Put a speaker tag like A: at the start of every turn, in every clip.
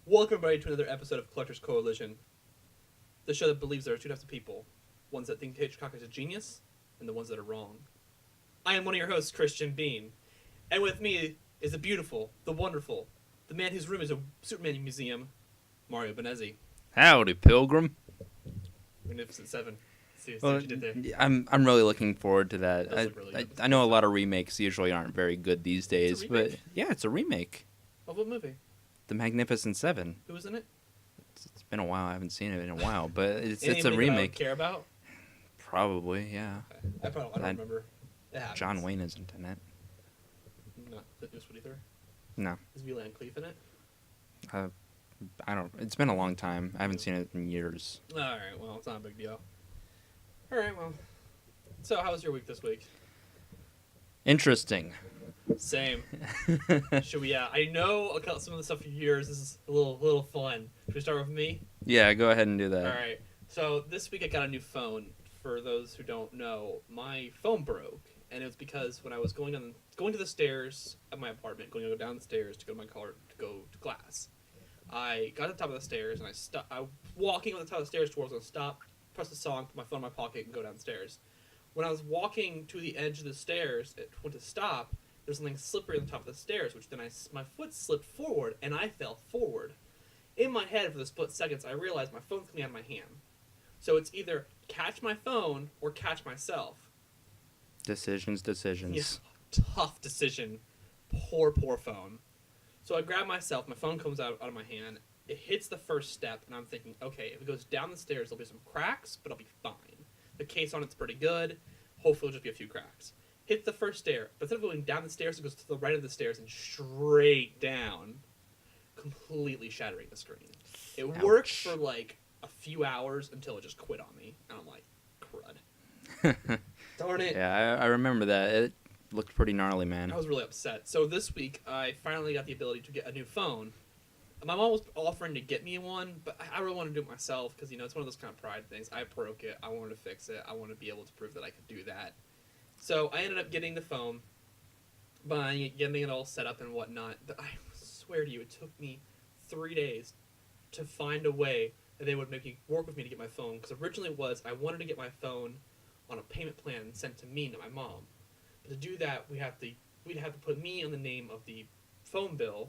A: Welcome, everybody, to another episode of Collectors Coalition, the show that believes there are two types of people, ones that think Hitchcock is a genius, and the ones that are wrong. I am one of your hosts, Christian Bean, and with me is the beautiful, the wonderful, the man whose room is a Superman museum, Mario Bennese.
B: Howdy, Pilgrim.
A: Magnificent Seven. See
B: Well,
A: what you did there.
B: I'm really looking forward to that.
A: Those look really good.
B: I know a lot of remakes usually aren't very good these days,
A: It's a
B: but
A: remake?
B: yeah, it's a remake.
A: Of what movie?
B: The Magnificent Seven.
A: Who was in it?
B: It's been a while. I haven't seen it in a while, but it's a
A: Anybody that I would
B: remake.
A: care about?
B: Probably, yeah.
A: Okay. I don't remember. It happens.
B: John Wayne isn't in it.
A: No, is what either.
B: No,
A: Is Van Cleef in it?
B: I don't. It's been a long time. I haven't seen it in years.
A: All right. Well, it's not a big deal. All right. Well. So, how was your week this week?
B: Interesting.
A: Same. Should we? I know some of the stuff for years. This is a little fun. Should we start with me?
B: Yeah, go ahead and do that.
A: All right. So this week I got a new phone. For those who don't know, my phone broke, and it was because when I was going to the stairs at my apartment, going to go down the stairs to go to my car to go to class. I got to the top of the stairs, and I was walking on the top of the stairs towards. I was going to stop, press the song, put my phone in my pocket, and go downstairs. When I was walking to the edge of the stairs, it went to stop. There's something slippery on the top of the stairs, which then my foot slipped forward, and I fell forward. In my head, for the split seconds, I realized my phone's coming out of my hand. So it's either catch my phone or catch myself.
B: Decisions.
A: Yeah, tough decision. Poor phone. So I grab myself, my phone comes out of my hand, it hits the first step, and I'm thinking, okay, if it goes down the stairs, there'll be some cracks, but I'll be fine. The case on it's pretty good, hopefully it'll just be a few cracks. Hits the first stair, but instead of going down the stairs, it goes to the right of the stairs and straight down, completely shattering the screen. It worked for like a few hours until it just quit on me, and I'm like, crud. Darn it.
B: Yeah, I remember that. It looked pretty gnarly, man.
A: I was really upset. So this week, I finally got the ability to get a new phone. My mom was offering to get me one, but I really want to do it myself because, it's one of those kind of pride things. I broke it. I wanted to fix it. I want to be able to prove that I could do that. So I ended up getting the phone, buying it, getting it all set up and whatnot. But I swear to you, it took me 3 days to find a way that they would work with me to get my phone. Because originally it was I wanted to get my phone on a payment plan sent to me, not my mom. But to do that, we'd have to put me on the name of the phone bill.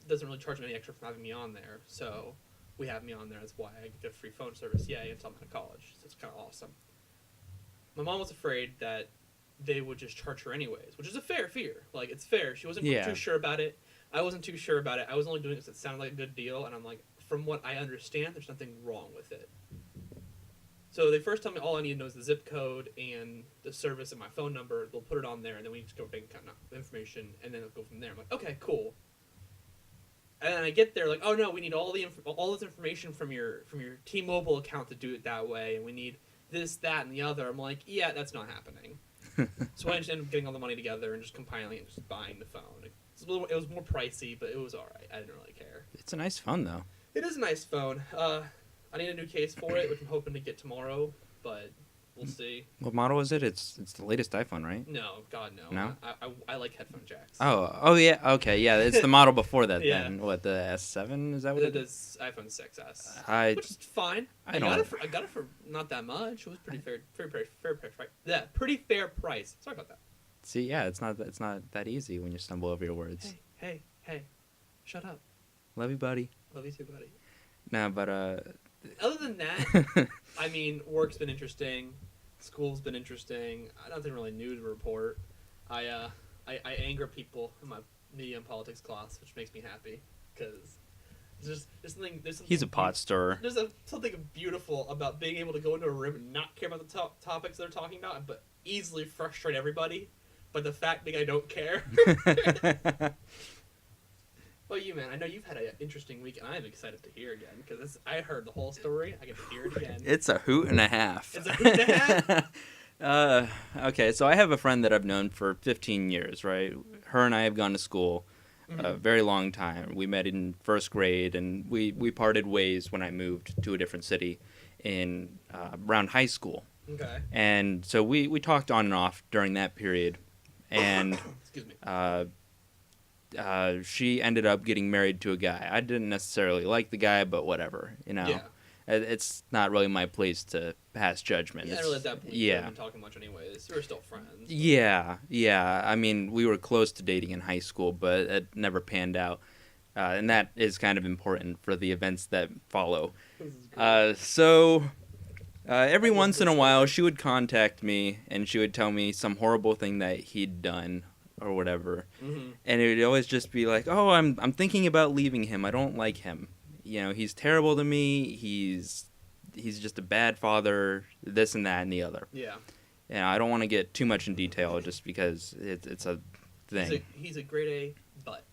A: Doesn't really charge me any extra for having me on there, so we have me on there. That's why I get free phone service. Yay, until I'm in college, so it's kind of awesome. My mom was afraid that they would just charge her anyways, which is a fair fear. Like, it's fair. She wasn't too sure about it. I wasn't too sure about it. I was only doing it because it sounded like a good deal, and I'm like, from what I understand, there's nothing wrong with it. So they first tell me all I need to know is the zip code and the service and my phone number. They'll put it on there, and then we just go bank account information, and then it'll go from there. I'm like, okay, cool. And then I get there, like, oh no, we need all this information from your T-Mobile account to do it that way, and we need this, that, and the other. I'm like, yeah, that's not happening. So I just ended up getting all the money together and just compiling it and just buying the phone. It was more pricey, but it was all right. I didn't really care.
B: It's a nice phone, though.
A: It is a nice phone. I need a new case for it, which I'm hoping to get tomorrow, but we'll see.
B: What model is it? It's the latest iPhone, right?
A: No, God, no.
B: No?
A: I like headphone jacks.
B: Oh yeah. Okay, yeah. It's the model before that.
A: Yeah.
B: Then what? The S7? Is that what it is?
A: This iPhone 6s, which is fine. I got it for not that much. It was pretty fair price. Yeah, pretty fair price. Sorry about that.
B: See, yeah, it's not that easy when you stumble over your words.
A: Hey, shut up.
B: Love you, buddy.
A: Love you too, buddy.
B: No, but
A: Other than that, I mean, work's been interesting. School's been interesting. Nothing really new to report. I anger people in my media and politics class, which makes me happy because there's something.
B: He's a pot stirrer.
A: There's something beautiful about being able to go into a room and not care about the topics they're talking about, but easily frustrate everybody by the fact that I don't care. Well, you, man, I know you've had an interesting week, and I'm excited to hear again, because I heard the whole story. I get to hear it again.
B: It's a hoot and a half.
A: It's a hoot and a half?
B: Okay, so I have a friend that I've known for 15 years, right? Her and I have gone to school a very long time. We met in first grade, and we parted ways when I moved to a different city in around high school.
A: Okay.
B: And so we talked on and off during that period, and
A: excuse me.
B: she ended up getting married to a guy. I didn't necessarily like the guy, but whatever, you know.
A: Yeah.
B: It's not really my place to pass judgment.
A: Yeah, really at that point, you haven't been talking much anyways. We were still friends. But...
B: Yeah. I mean, we were close to dating in high school, but it never panned out. And that is kind of important for the events that follow. Every once in a while, she would contact me, and she would tell me some horrible thing that he'd done or whatever.
A: Mm-hmm.
B: And it would always just be like, oh, I'm thinking about leaving him. I don't like him. You know, he's terrible to me. He's just a bad father, this and that and the other.
A: Yeah.
B: And I don't want to get too much in detail just because it's a thing.
A: He's a grade A, but.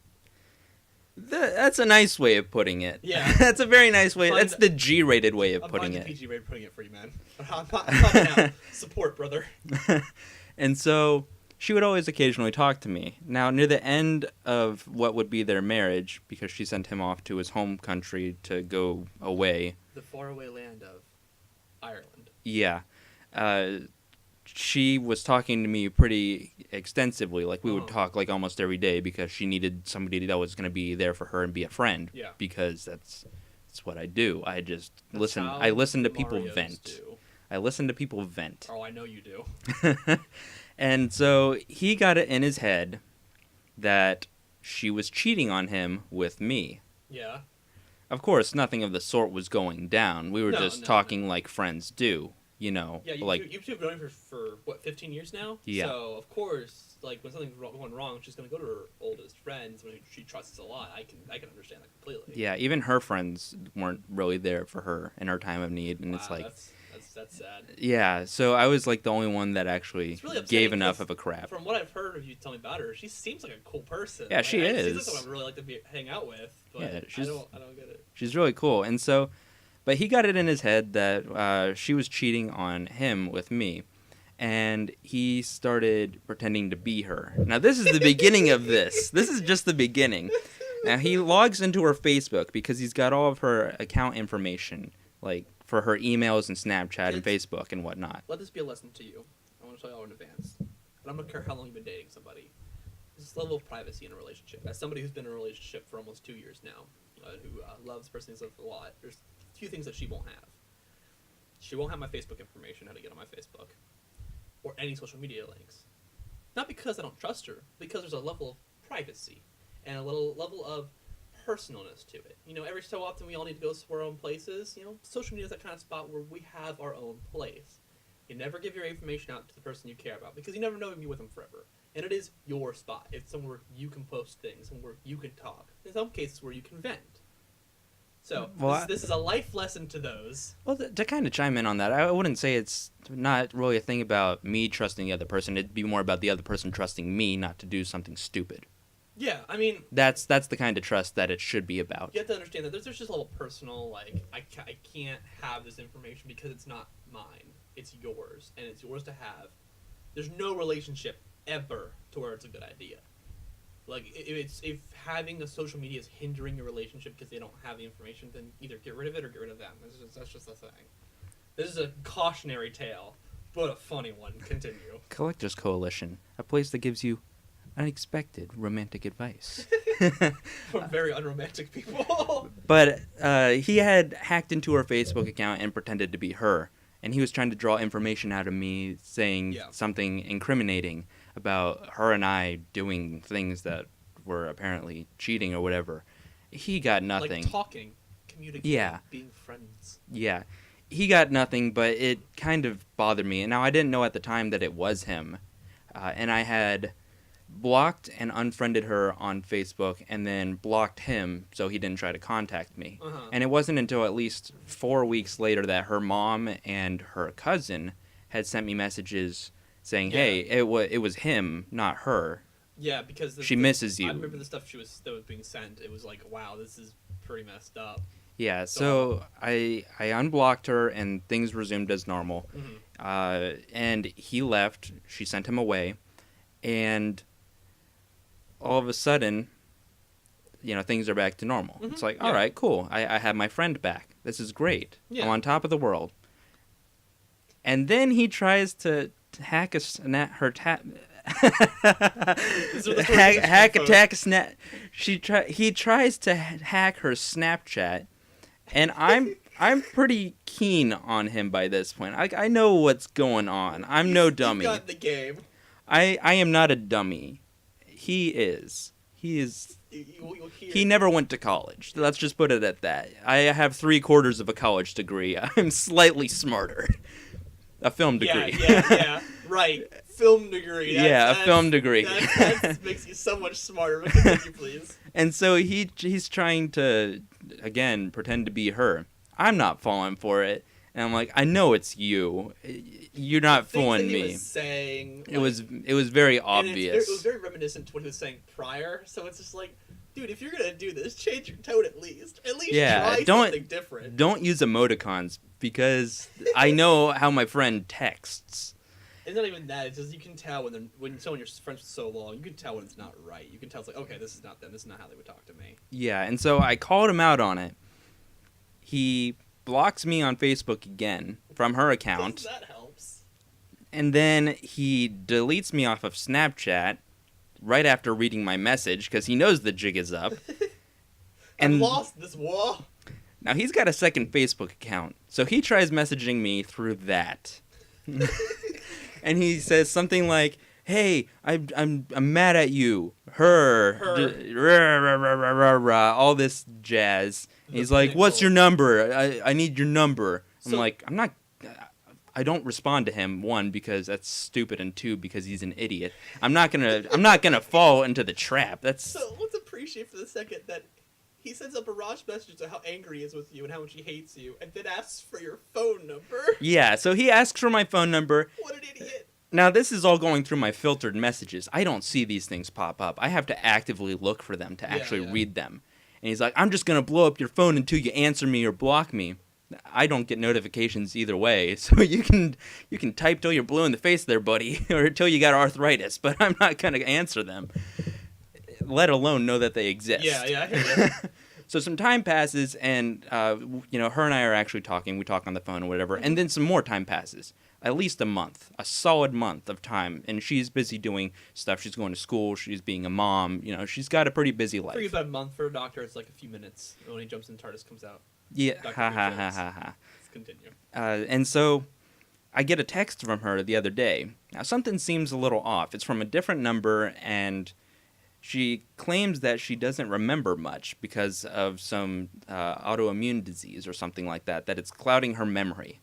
B: That's a nice way of putting it.
A: Yeah.
B: That's a very nice way. That's the G-rated way of putting it.
A: I'm PG-rated putting it for you, man. I'm not now. Support, brother.
B: And so she would always occasionally talk to me. Now, near the end of what would be their marriage, because she sent him off to his home country to go away.
A: The faraway land of Ireland.
B: Yeah. She was talking to me pretty extensively. Like, we would talk, like, almost every day because she needed somebody that was going to be there for her and be a friend.
A: Yeah.
B: Because that's what I do. I just listen. I listen to people vent.
A: Do.
B: I listen to people vent.
A: Oh, I know you do.
B: And so he got it in his head that she was cheating on him with me.
A: Yeah.
B: Of course, nothing of the sort was going down. We were just talking like friends do, you know.
A: Yeah, you've been known her for, what, 15 years now?
B: Yeah.
A: So, of course, like, when something's going wrong, she's going to go to her oldest friends when she trusts a lot. I can understand that completely.
B: Yeah, even her friends weren't really there for her in her time of need, and it's like...
A: That's sad.
B: Yeah, so I was like the only one that actually
A: really
B: gave enough of a crap.
A: From what I've heard of you tell me about her, she seems like a cool person.
B: Yeah, she is.
A: She's like someone I'd really like to hang out with, but yeah, I don't get it.
B: She's really cool. And so, but he got it in his head that she was cheating on him with me. And he started pretending to be her. Now, this is the beginning of this. This is just the beginning. Now, he logs into her Facebook because he's got all of her account information, like, for her emails and Snapchat and Facebook and whatnot.
A: Let this be a lesson to you. I want to tell you all in advance. And I'm going to care how long you've been dating somebody. There's this level of privacy in a relationship. As somebody who's been in a relationship for almost 2 years now, who loves the person he's lived with a lot, there's a few things that she won't have. She won't have my Facebook information, how to get on my Facebook, or any social media links. Not because I don't trust her, because there's a level of privacy and a little level of personalness to it. You know, every so often we all need to go to our own places. You know, social media is that kind of spot where we have our own place. You never give your information out to the person you care about because you never know if you'll be with them forever. And it is your spot. It's somewhere you can post things, somewhere you can talk. In some cases where you can vent. So, this is a life lesson to those.
B: Well, to kind of chime in on that, I wouldn't say it's not really a thing about me trusting the other person. It'd be more about the other person trusting me not to do something stupid.
A: Yeah, I mean...
B: That's the kind of trust that it should be about.
A: You have to understand that there's just a little personal, like, I can't have this information because it's not mine. It's yours, and it's yours to have. There's no relationship ever to where it's a good idea. Like, if having a social media is hindering your relationship because they don't have the information, then either get rid of it or get rid of them. That's just the thing. This is a cautionary tale, but a funny one. Continue.
B: Collectors Coalition, a place that gives you unexpected romantic advice.
A: From very unromantic people.
B: But he had hacked into her Facebook account and pretended to be her. And he was trying to draw information out of me saying something incriminating about her and I doing things that were apparently cheating or whatever. He got nothing.
A: Like talking, communicating, being friends.
B: Yeah. He got nothing, but it kind of bothered me. And now I didn't know at the time that it was him. And I had blocked and unfriended her on Facebook and then blocked him so he didn't try to contact me. And it wasn't until at least 4 weeks later that her mom and her cousin had sent me messages saying, hey, it was him, not her.
A: Yeah, because
B: she misses you.
A: I remember the stuff that was being sent. It was like, wow, this is pretty messed up.
B: Yeah, so I unblocked her and things resumed as normal. And he left. She sent him away. And all of a sudden, you know, things are back to normal. It's like, all right, cool. I have my friend back. This is great. I'm on top of the world. And then he tries to hack hack attack snap. He tries to hack her Snapchat, and I'm pretty keen on him by this point. I know what's going on. I'm no dummy.
A: You got the game.
B: I am not a dummy. He is. He never went to college. Let's just put it at that. I have 3/4 of a college degree. I'm slightly smarter. A film degree.
A: Yeah. Right. Film degree.
B: A film degree.
A: That makes you so much smarter. Continue, please.
B: And so he's trying to, again, pretend to be her. I'm not falling for it. And I'm like, I know it's you. You're not fooling me.
A: He was saying,
B: it was very obvious.
A: It was very reminiscent to what he was saying prior. So it's just like, dude, if you're gonna do this, change your tone at least. At least try something different.
B: Don't use emoticons because I know how my friend texts.
A: It's not even that. It's just you can tell when someone you're friends with so long, you can tell when it's not right. You can tell it's like, okay, this is not them. This is not how they would talk to me.
B: Yeah, and so I called him out on it. He blocks me on Facebook again from her account.
A: That helps.
B: And then he deletes me off of Snapchat right after reading my message because he knows the jig is up.
A: And lost this war.
B: Now he's got a second Facebook account, so he tries messaging me through that. And he says something like, "Hey, I'm mad at you. All this jazz." And he's like, "What's your number? I need your number." I'm like, I don't respond to him, one, because that's stupid, and two, because he's an idiot. I'm not gonna fall into the trap.
A: So let's appreciate for the second that he sends up a Raj message to how angry he is with you and how much he hates you, and then asks for your phone number.
B: Yeah, so he asks for my phone number.
A: What an idiot.
B: Now, this is all going through my filtered messages. I don't see these things pop up. I have to actively look for them to actually read them. And he's like, I'm just going to blow up your phone until you answer me or block me. I don't get notifications either way, so you can type till you're blue in the face there, buddy, or till you got arthritis, but I'm not going to answer them, let alone know that they exist.
A: Yeah, I hear you.
B: So some time passes, and her and I are actually talking. We talk on the phone or whatever, and then some more time passes. At least a month, a solid month of time, and she's busy doing stuff. She's going to school. She's being a mom. She's got a pretty busy life.
A: For about a month for a doctor, it's like a few minutes when he jumps in TARDIS comes out.
B: Yeah, ha.
A: Let's continue.
B: And so I get a text from her the other day. Now something seems a little off. It's from a different number, and she claims that she doesn't remember much because of some autoimmune disease or something like that. That it's clouding her memory.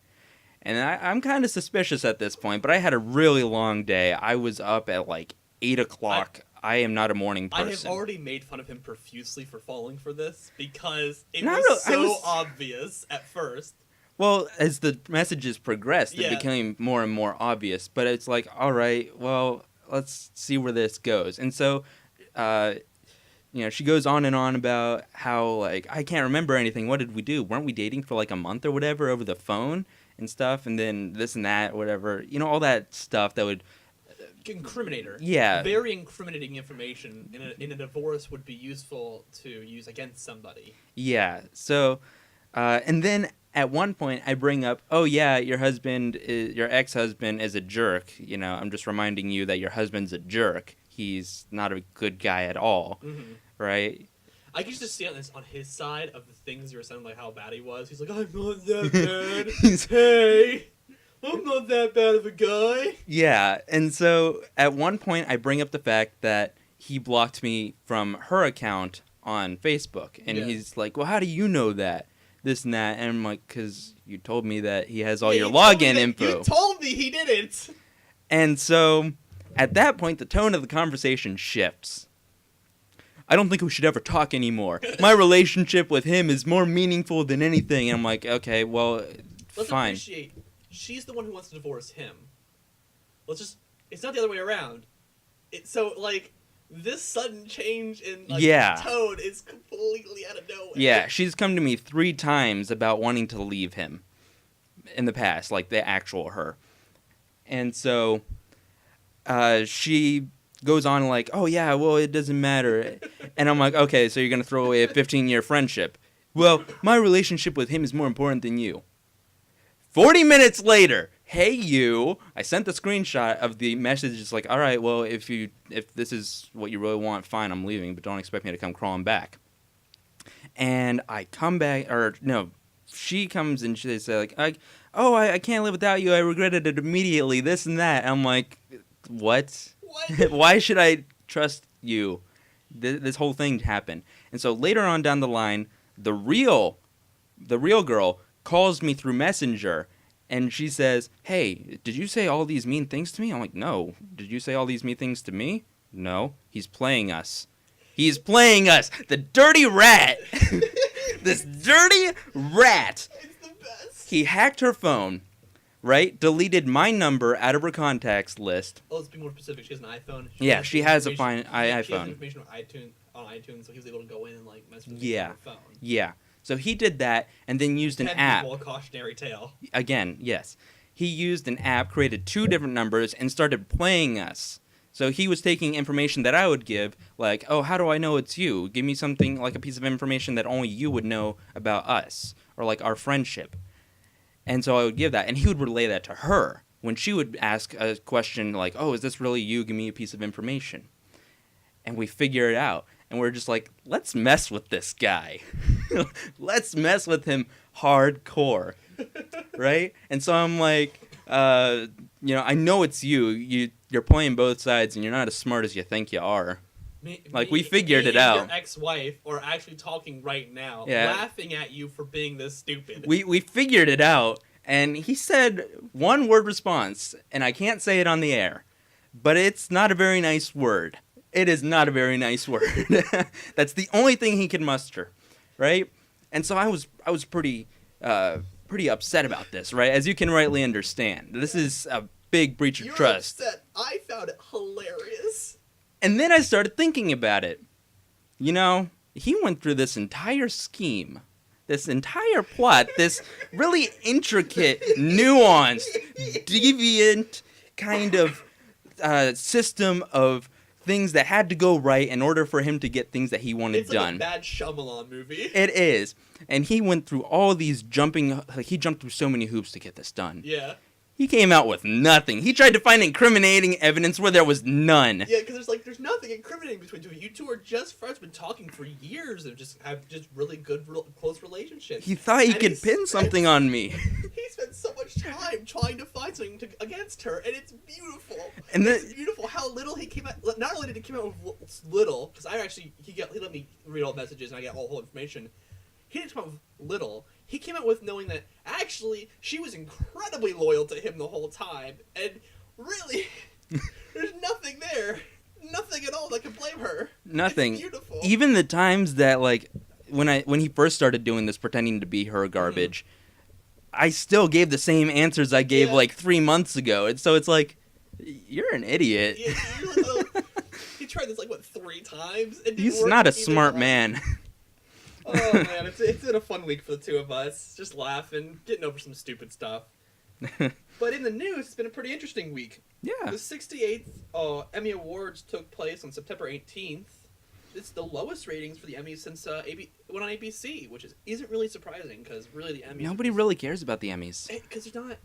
B: And I'm kind of suspicious at this point, but I had a really long day. I was up at like 8 o'clock. I am not a morning person.
A: I have already made fun of him profusely for falling for this because it was obvious at first.
B: Well, as the messages progressed, it became more and more obvious. But it's like, all right, well, let's see where this goes. And so, she goes on and on about how, like, I can't remember anything. What did we do? Weren't we dating for like a month or whatever over the phone? And stuff, and then this and that, whatever, all that stuff that would
A: incriminate her.
B: Yeah,
A: very incriminating information in a divorce would be useful to use against somebody.
B: Yeah. So, and then at one point I bring up, oh yeah, your ex-husband is a jerk. I'm just reminding you that your husband's a jerk. He's not a good guy at all, right?
A: I can just see on his side of the things you were saying, like how bad he was. He's like, I'm not that bad. Hey, I'm not that bad of a guy.
B: Yeah, and so at one point I bring up the fact that he blocked me from her account on Facebook. And he's like, well, how do you know that? This and that. And I'm like, because you told me that he has all your login info.
A: You told me he didn't.
B: And so at that point, the tone of the conversation shifts. I don't think we should ever talk anymore. My relationship with him is more meaningful than anything. And I'm like, okay, well,
A: Let's
B: fine.
A: Appreciate she's the one who wants to divorce him. It's not the other way around. This sudden change in tone is completely out of nowhere.
B: Yeah, she's come to me 3 times about wanting to leave him in the past, like the actual her. And so she goes on like, oh yeah, well, it doesn't matter. And I'm like, okay, so you're going to throw away a 15-year friendship. Well, my relationship with him is more important than you. 40 minutes later, hey you. I sent the screenshot of the message. It's like, all right, well, if this is what you really want, fine, I'm leaving, but don't expect me to come crawling back. And I come back, or no, she comes and she says like, I can't live without you. I regretted it immediately. This and that. I'm like, what?
A: What?
B: Why should I trust you? This whole thing happened. And so later on down the line, the real girl calls me through Messenger, and she says, hey, did you say all these mean things to me? I'm like, no. Did you say all these mean things to me? No. He's playing us. He's playing us. The dirty rat. This dirty rat.
A: It's the best.
B: He hacked her phone, right? Deleted my number out of her contacts list.
A: Oh, let's be more specific. She has an iPhone.
B: She has a fine
A: She has
B: iPhone.
A: information on iTunes, so he was able to go in and like mess with
B: Yeah.
A: her phone.
B: Yeah. So he did that and then used an app.
A: A cautionary tale.
B: Again, yes. He used an app, created 2 different numbers, and started playing us. So he was taking information that I would give, like, oh, how do I know it's you? Give me something like a piece of information that only you would know about us, or like our friendship. And so I would give that, and he would relay that to her when she would ask a question like, oh, is this really you? Give me a piece of information. And we figure it out. And we're just like, let's mess with this guy. Let's mess with him hardcore. Right? And so I'm like, I know it's you. You're playing both sides, and you're not as smart as you think you are. We figured it out.
A: Your ex-wife are actually talking right now,
B: Yeah.
A: laughing at you for being this stupid.
B: We figured it out, and he said one word response, and I can't say it on the air, but it's not a very nice word. It is not a very nice word. That's the only thing he could muster, right? And so I was pretty upset about this, right? As you can rightly understand, this is a big breach of
A: You're
B: trust.
A: upset. I found it hilarious.
B: And then I started thinking about it. He went through this entire scheme, this entire plot, this really intricate, nuanced, deviant kind of system of things that had to go right in order for him to get things that he wanted done.
A: It's like a bad Shyamalan movie.
B: It is. And he went through all these he jumped through so many hoops to get this done.
A: Yeah.
B: He came out with nothing. He tried to find incriminating evidence where there was none.
A: Yeah, because there's nothing incriminating between you. You two are just friends, been talking for years, and have really good, close relationships.
B: He thought he could pin something on me.
A: He spent so much time trying to find something against her, and it's beautiful.
B: And
A: it's beautiful how little he came out. Not only did he come out with little, because he let me read all the messages and I got all the whole information. He didn't come out with little. He came out with knowing that actually she was incredibly loyal to him the whole time, and really, there's nothing there, nothing at all that could blame her.
B: Nothing.
A: It's beautiful.
B: Even the times that when he first started doing this, pretending to be her garbage, I still gave the same answers I gave 3 months ago, and so it's like, you're an idiot.
A: Yeah, he tried this 3 times. It didn't
B: He's
A: work
B: not a
A: either
B: smart
A: time.
B: man.
A: Oh man, it's been a fun week for the two of us, just laughing, getting over some stupid stuff. But in the news, it's been a pretty interesting week.
B: Yeah.
A: The 68th Emmy Awards took place on September 18th. It's the lowest ratings for the Emmys since it went on ABC, which isn't really surprising because really the Emmys.
B: Nobody really cares about the Emmys.
A: Because they're not.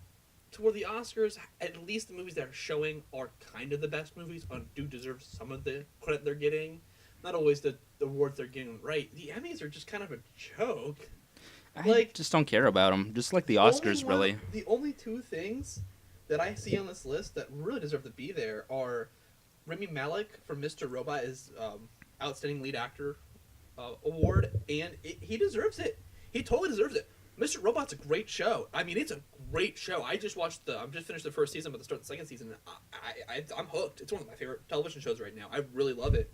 A: Toward the Oscars, at least the movies that are showing are kind of the best movies and do deserve some of the credit they're getting. Not always the awards they're getting right. The Emmys are just kind of a joke.
B: I just don't care about them. Just like the Oscars, really.
A: The only 2 things that I see on this list that really deserve to be there are Rami Malek for Mr. Robot is Outstanding Lead Actor award, and he deserves it. He totally deserves it. Mr. Robot's a great show. I mean, it's a great show. I just finished the first season, but to start the second season, I'm hooked. It's one of my favorite television shows right now. I really love it.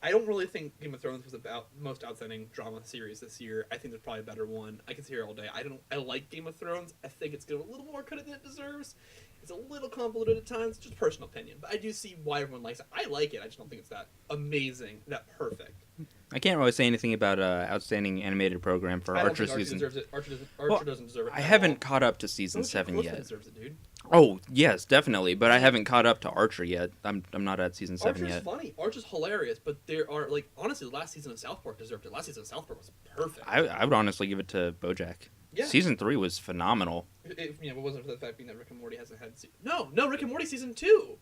A: I don't really think Game of Thrones was about the most outstanding drama series this year. I think there's probably a better one. I can sit here all day. I like Game of Thrones. I think it's getting a little more credit than it deserves. It's a little convoluted at times. Just a personal opinion. But I do see why everyone likes it. I like it. I just don't think it's that amazing, that perfect.
B: I can't really say anything about Outstanding Animated Program for Archer season.
A: Archer doesn't deserve it.
B: I haven't caught up to season 7 yet.
A: Deserves it, dude.
B: Oh, yes, definitely, but I haven't caught up to Archer yet. I'm not at season 7 yet.
A: Archer's funny. Archer's hilarious, but there are, honestly, the last season of South Park deserved it. Last season of South Park was perfect.
B: I would honestly give it to BoJack.
A: Yeah.
B: Season 3 was phenomenal.
A: It wasn't for the fact being that Rick and Morty hasn't had... No, Rick and Morty Season 2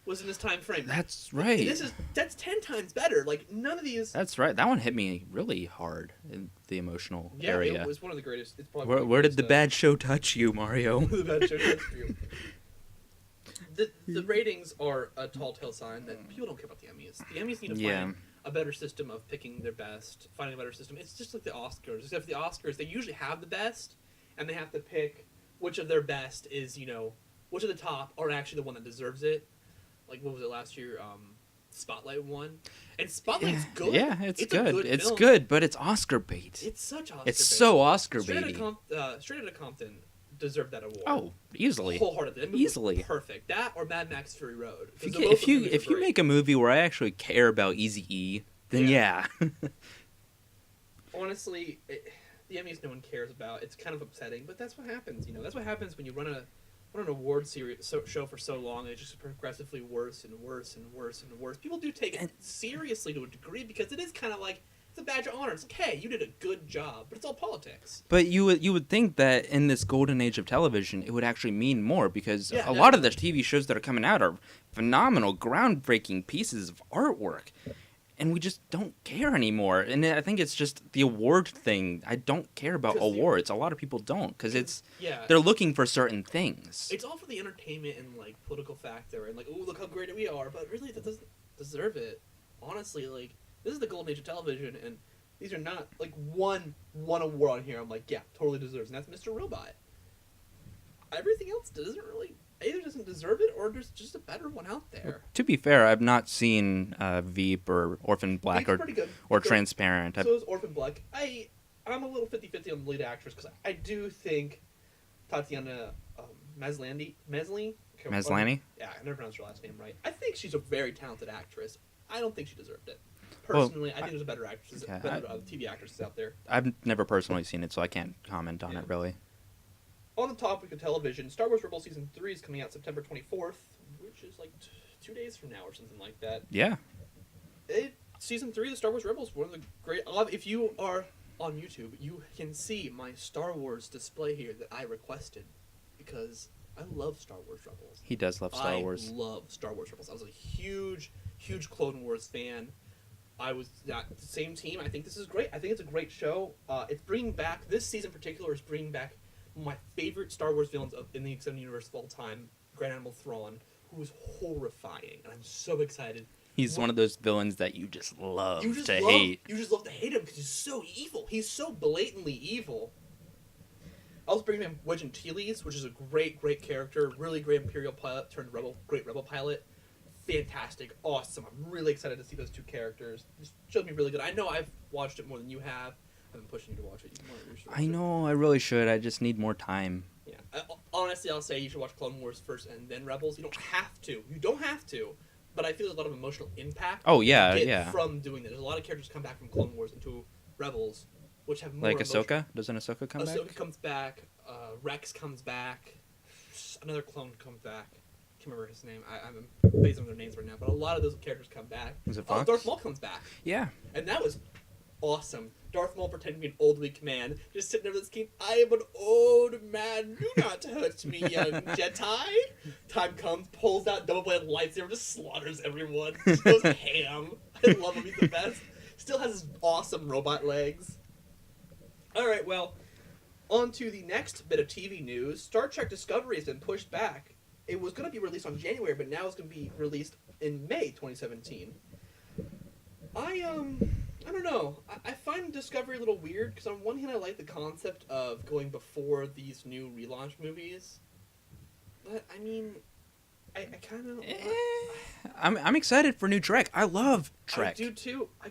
A: was in this time frame.
B: That's right.
A: That's 10 times better. Like, none of these...
B: That's right. That one hit me really hard in the emotional area.
A: Yeah, it was one of the greatest... It's probably
B: Where did the bad show touch you, Mario?
A: The bad show touched you. The ratings are a tall tale sign that people don't care about the Emmys. The Emmys need to find a better system of picking their best, finding a better system. It's just like the Oscars. Except for the Oscars, they usually have the best, and they have to pick which of their best is, which of the top are actually the one that deserves it. Like, what was it last year? Spotlight won. And Spotlight's good.
B: Yeah, it's good. It's
A: film.
B: good, but it's Oscar bait.
A: It's such Oscar
B: It's
A: bait.
B: so Oscar
A: Straight
B: baity.
A: Outta Compton deserved that award.
B: Oh, easily.
A: Wholeheartedly. That movie was
B: Easily.
A: Perfect. That or Mad Max Fury Road.
B: If you make a movie where I actually care about Eazy-E, then yeah.
A: Honestly, the Emmys no one cares about. It's kind of upsetting, but that's what happens. That's what happens when you run an award show for so long. It's just progressively worse and worse and worse and worse. People do take it seriously to a degree because it is kind of like it's a badge of honor. It's like, hey, you did a good job, but it's all politics.
B: But you would think that in this golden age of television, it would actually mean more because
A: Yeah,
B: a lot of the TV shows that are coming out are phenomenal, groundbreaking pieces of artwork. And we just don't care anymore. And I think it's just the award thing. I don't care about awards. A lot of people don't because they're looking for certain things.
A: It's all for the entertainment and like political factor and like, oh, look how great we are. But really, that doesn't deserve it. Honestly, like this is the golden age of television, and these are not like one award on here. I'm like, yeah, totally deserves, and that's Mr. Robot. Everything else either doesn't deserve it or there's just a better one out there.
B: To be fair, I've not seen Veep or Orphan Black or Transparent.
A: So is Orphan Black. I'm a little 50-50 on the lead actress because I do think Tatiana Maslany?
B: Yeah,
A: I never pronounced her last name right. I think she's a very talented actress. I don't think she deserved it. Personally, I think there's a better actress, better TV actresses out there.
B: I've never personally seen it, so I can't comment on it really.
A: On the topic of television, Star Wars Rebels Season 3 is coming out September 24th, which is like 2 days from now or something like that.
B: Yeah.
A: Season 3 of the Star Wars Rebels, one of the great... If you are on YouTube, you can see my Star Wars display here that I requested because I love Star Wars Rebels.
B: He does love Star Wars.
A: I love Star Wars Rebels. I was a huge Clone Wars fan. I was the same team. I think this is great. I think it's a great show. It's bringing back... This season in particular is bringing back my favorite Star Wars villains in the extended universe of all time, Grand Admiral Thrawn, who is horrifying, and I'm so excited.
B: He's one of those villains that you just love to hate.
A: You just love to hate him because he's so evil. He's so blatantly evil. I was bringing in Wedge Antilles, which is a great character, really great Imperial pilot turned great Rebel pilot. Fantastic, awesome. I'm really excited to see those two characters. This showed me really good. I know I've watched it more than you have. I've been pushing you to watch it.
B: I know, I really should. I just need more time.
A: Yeah. Honestly, I'll say you should watch Clone Wars first and then Rebels. You don't have to. But I feel there's a lot of emotional impact.
B: Oh, yeah.
A: From doing that. There's a lot of characters come back from Clone Wars into Rebels, which have more
B: like Ahsoka? Doesn't Ahsoka come back?
A: Ahsoka comes back. Rex comes back. Another clone comes back. I can't remember his name. I'm based on their names right now. But a lot of those characters come back.
B: Is it Fox?
A: Darth Maul comes back.
B: Yeah.
A: And that was awesome. Darth Maul pretending to be an old, weak man, just sitting there with his king. I am an old man. Do not hurt me, young Jedi. Time comes, pulls out double-bladed lightsaber, just slaughters everyone. Just goes ham. I love him. He's the best. Still has his awesome robot legs. All right, well, on to the next bit of TV news. Star Trek Discovery has been pushed back. It was going to be released on January, but now it's going to be released in May 2017. I don't know. I find Discovery a little weird, because on one hand I like the concept of going before these new relaunch movies, but I mean, I kind of...
B: I'm excited for new Trek. I love Trek.
A: I do too. I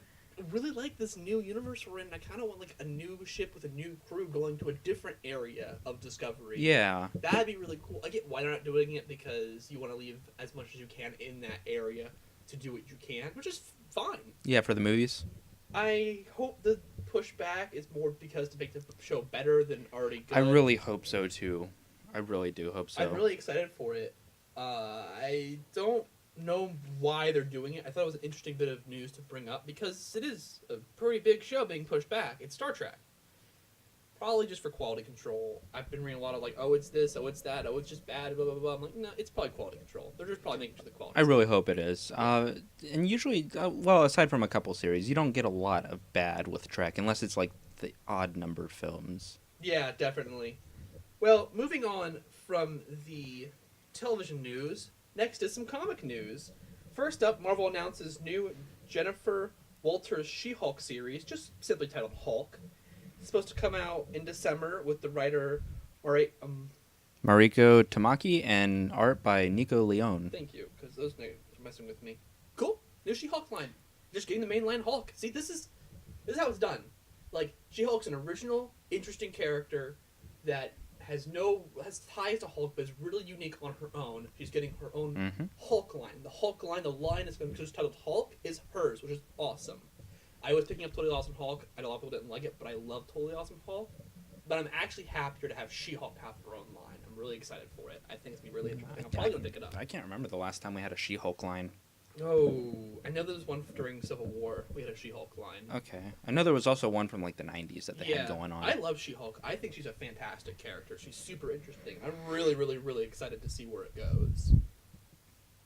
A: really like this new universe we're in. I kind of want like a new ship with a new crew going to a different area of Discovery.
B: Yeah.
A: That'd be really cool. I get why they're not doing it, because you want to leave as much as you can in that area to do what you can, which is fine.
B: Yeah, for the movies.
A: I hope the pushback is more because to make the show better than already good.
B: I really hope so, too. I really do hope so.
A: I'm really excited for it. I don't know why they're doing it. I thought it was an interesting bit of news to bring up because it is a pretty big show being pushed back. It's Star Trek. probably just for quality control. I've been reading a lot of like, oh, it's this, oh, it's that, oh, it's just bad, blah, blah, blah. I'm like, no, it's probably quality control. They're just probably making sure the quality.
B: I really hope it is. And usually, well, aside from a couple series, you don't get a lot of bad with Trek, unless it's like the odd number films.
A: Yeah, definitely. Well, moving on from the television news, next is some comic news. First up, Marvel announces new Jennifer Walters She-Hulk series, just simply titled Hulk. It's supposed to come out in December with the writer
B: Mariko Tamaki and art by Nico Leone.
A: Thank you, because those names are messing with me. Cool, new She-Hulk line. Just getting the mainline Hulk. See, this is how it's done. Like, She-Hulk's an original, interesting character that has ties to Hulk, but is really unique on her own. She's getting her own Hulk line. The Hulk line, the line that's been just titled Hulk, is hers, which is awesome. I was picking up Totally Awesome Hulk. I know a lot of people didn't like it, but I love Totally Awesome Hulk. But I'm actually happier to have She-Hulk have her own line. I'm really excited for it. I think it's going to be really interesting. I'm probably going to pick it up.
B: I can't remember the last time we had a She-Hulk line.
A: Oh, I know there was one during Civil War. We had a She-Hulk line.
B: Okay. I know there was also one from like the 90s that they had going on.
A: I love She-Hulk. I think she's a fantastic character. She's super interesting. I'm really, really, really excited to see where it goes.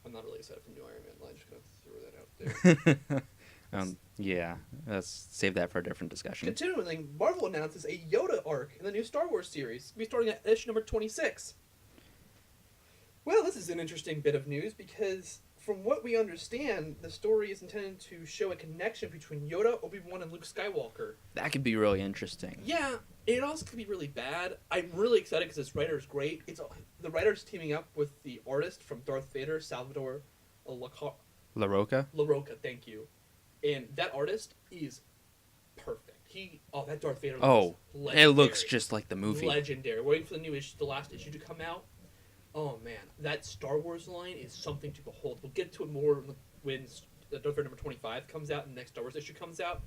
A: I'm not really excited for the new Iron Man line. Just going to throw that out there.
B: Yeah. Let's save that for a different discussion.
A: Continuing, Marvel announces a Yoda arc in the new Star Wars series. It'll be starting at issue number 26. Well, this is an interesting bit of news because, from what we understand, the story is intended to show a connection between Yoda, Obi-Wan, and Luke Skywalker.
B: That could be really interesting.
A: Yeah, it also could be really bad. I'm really excited because this writer is great. The writer's teaming up with the artist from Darth Vader, Salvador
B: LaRocca,
A: thank you. And that artist is perfect. That Darth Vader
B: looks
A: legendary.
B: It looks just like the movie.
A: Legendary. Waiting for the last issue to come out. Oh man, that Star Wars line is something to behold. We'll get to it more when Darth Vader number 25 comes out and the next Star Wars issue comes out.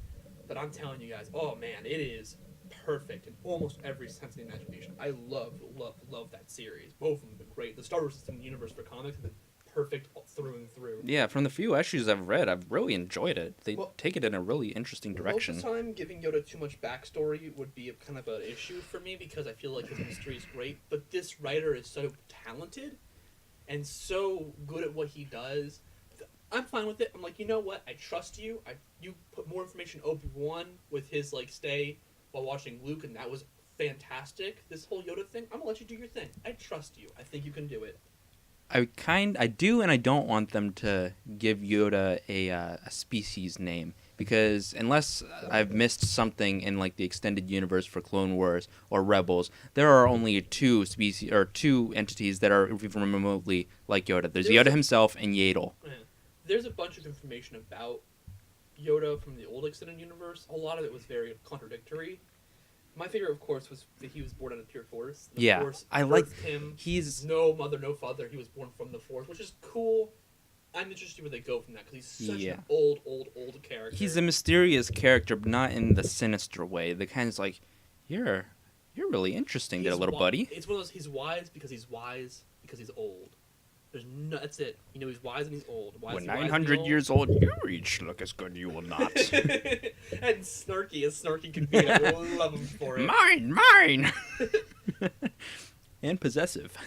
A: But I'm telling you guys, oh man, it is perfect in almost every sense of the imagination. I love that series. Both of them have been great. The Star Wars System universe for comics have been perfect through and through.
B: Yeah, from the few issues I've read, I've really enjoyed it. They take it in a really interesting direction.
A: Most of the time, giving Yoda too much backstory would be kind of an issue for me because I feel like his mystery is great. But this writer is so talented and so good at what he does. I'm fine with it. I'm like, you know what? I trust you. You put more information Obi-Wan with his stay while watching Luke, and that was fantastic. This whole Yoda thing, I'm gonna let you do your thing. I trust you. I think you can do it.
B: I do and I don't want them to give Yoda a species name, because unless I've missed something in like the extended universe for Clone Wars or Rebels, there are only two species or two entities that are even remotely like Yoda. There's Yoda himself and Yaddle.
A: There's a bunch of information about Yoda from the old extended universe. A lot of it was very contradictory. My favorite, of course, was that he was born out of pure Force. The Force
B: I like
A: him.
B: He's
A: no mother, no father. He was born from the Force, which is cool. I'm interested where they go from that because he's such an old character.
B: He's a mysterious character, but not in the sinister way. The kind of like, you're really interesting, there, little buddy.
A: It's one of those. He's wise because he's old. That's it. He's wise and he's old.
B: When 900 years old, you each look as good you will not.
A: And snarky as snarky can be. I love him for it.
B: Mine! And possessive.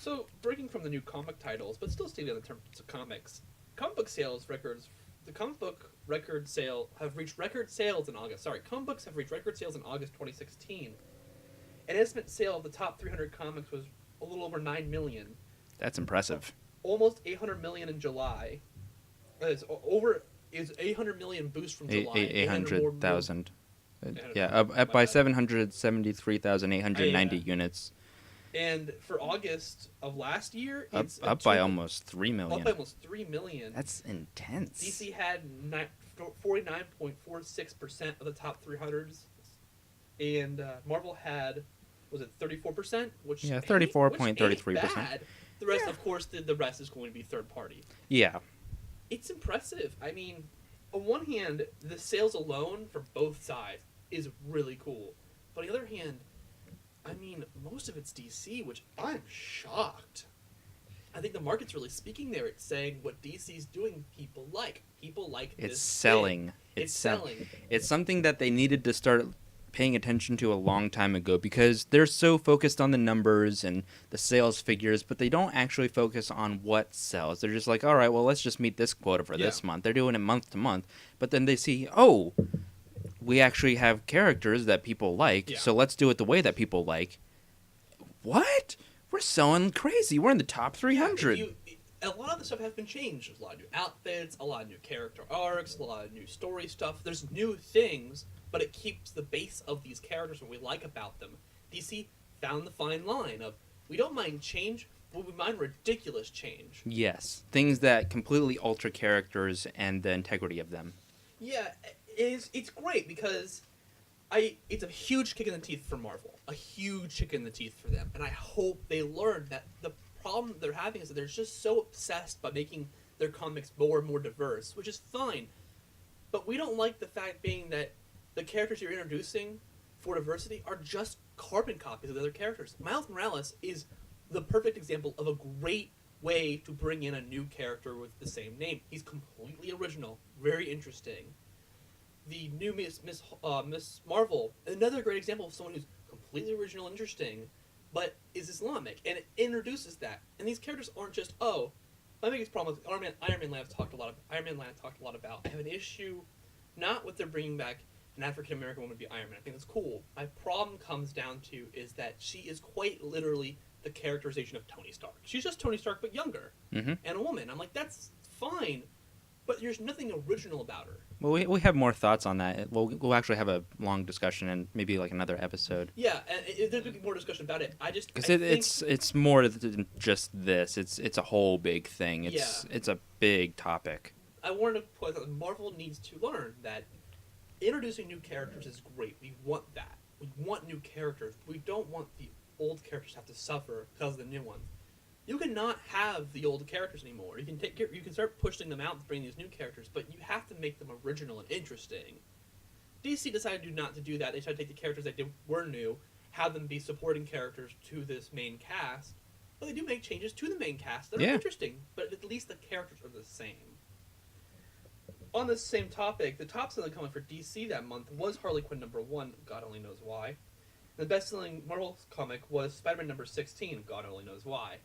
A: So, breaking from the new comic titles, but still staying in the terms of comics, comic book sales records. The comic book record sale have reached record sales in August. Comic books have reached record sales in August 2016. An estimated sale of the top 300 comics was a little over 9 million.
B: That's impressive.
A: Almost 800 million in July. Is 800 million boost from July.
B: 800,000. Yeah, up by 773,890 units.
A: And for August of last year, it's
B: up by almost 3 million.
A: Up by almost 3 million.
B: That's intense.
A: DC had 49.46% of the top 300s, and Marvel had, was it 34%?
B: 34.33%.
A: The rest, of course, the rest is going to be third party.
B: Yeah.
A: It's impressive. I mean, on one hand, the sales alone for both sides is really cool. But on the other hand, I mean, most of it's DC, which I'm shocked. I think the market's really speaking there. It's saying what DC's doing, people like. People like this.
B: It's selling.
A: It's selling.
B: It's something that they needed to start paying attention to a long time ago because they're so focused on the numbers and the sales figures, but they don't actually focus on what sells. They're just like, all right, well, let's just meet this quota for this month. They're doing it month to month, but then they see, oh, we actually have characters that people like, so let's do it the way that people like. What? We're selling crazy. We're in the top 300.
A: A lot of the stuff has been changed. There's a lot of new outfits, a lot of new character arcs, a lot of new story stuff. There's new things, but it keeps the base of these characters, what we like about them. DC found the fine line of, we don't mind change, but we mind ridiculous change.
B: Yes. Things that completely alter characters and the integrity of them.
A: Yeah, it's great because it's a huge kick in the teeth for Marvel. A huge kick in the teeth for them. And I hope they learn that the problem they're having is that they're just so obsessed by making their comics more and more diverse, which is fine. But we don't like the fact being that the characters you're introducing for diversity are just carbon copies of the other characters. Miles Morales is the perfect example of a great way to bring in a new character with the same name. He's completely original, very interesting. The new Miss Marvel, another great example of someone who's completely original and interesting, but is Islamic, and it introduces that. And these characters aren't just, oh, my biggest problem with Iron Man Land talked a lot about. I have an issue, not with them bringing back an African American woman to be Iron Man. I think that's cool. My problem comes down to is that she is quite literally the characterization of Tony Stark. She's just Tony Stark, but younger, and a woman. I'm like, that's fine, but there's nothing original about her.
B: Well, we have more thoughts on that. We'll actually have a long discussion and maybe like another episode.
A: Yeah, and there'll be more discussion about it.
B: Because it's more than just this. It's a whole big thing. It's a big topic.
A: I wanted to point out that Marvel needs to learn that introducing new characters is great. We want that. We want new characters. We don't want the old characters to have to suffer because of the new ones. You cannot have the old characters anymore. You can start pushing them out to bring these new characters, but you have to make them original and interesting. DC decided not to do that. They tried to take the characters that were new, have them be supporting characters to this main cast, but they do make changes to the main cast that are interesting, but at least the characters are the same. On this same topic, the top-selling comic for DC that month was Harley Quinn #1, God only knows why. The best-selling Marvel comic was Spider-Man #16, God only knows why.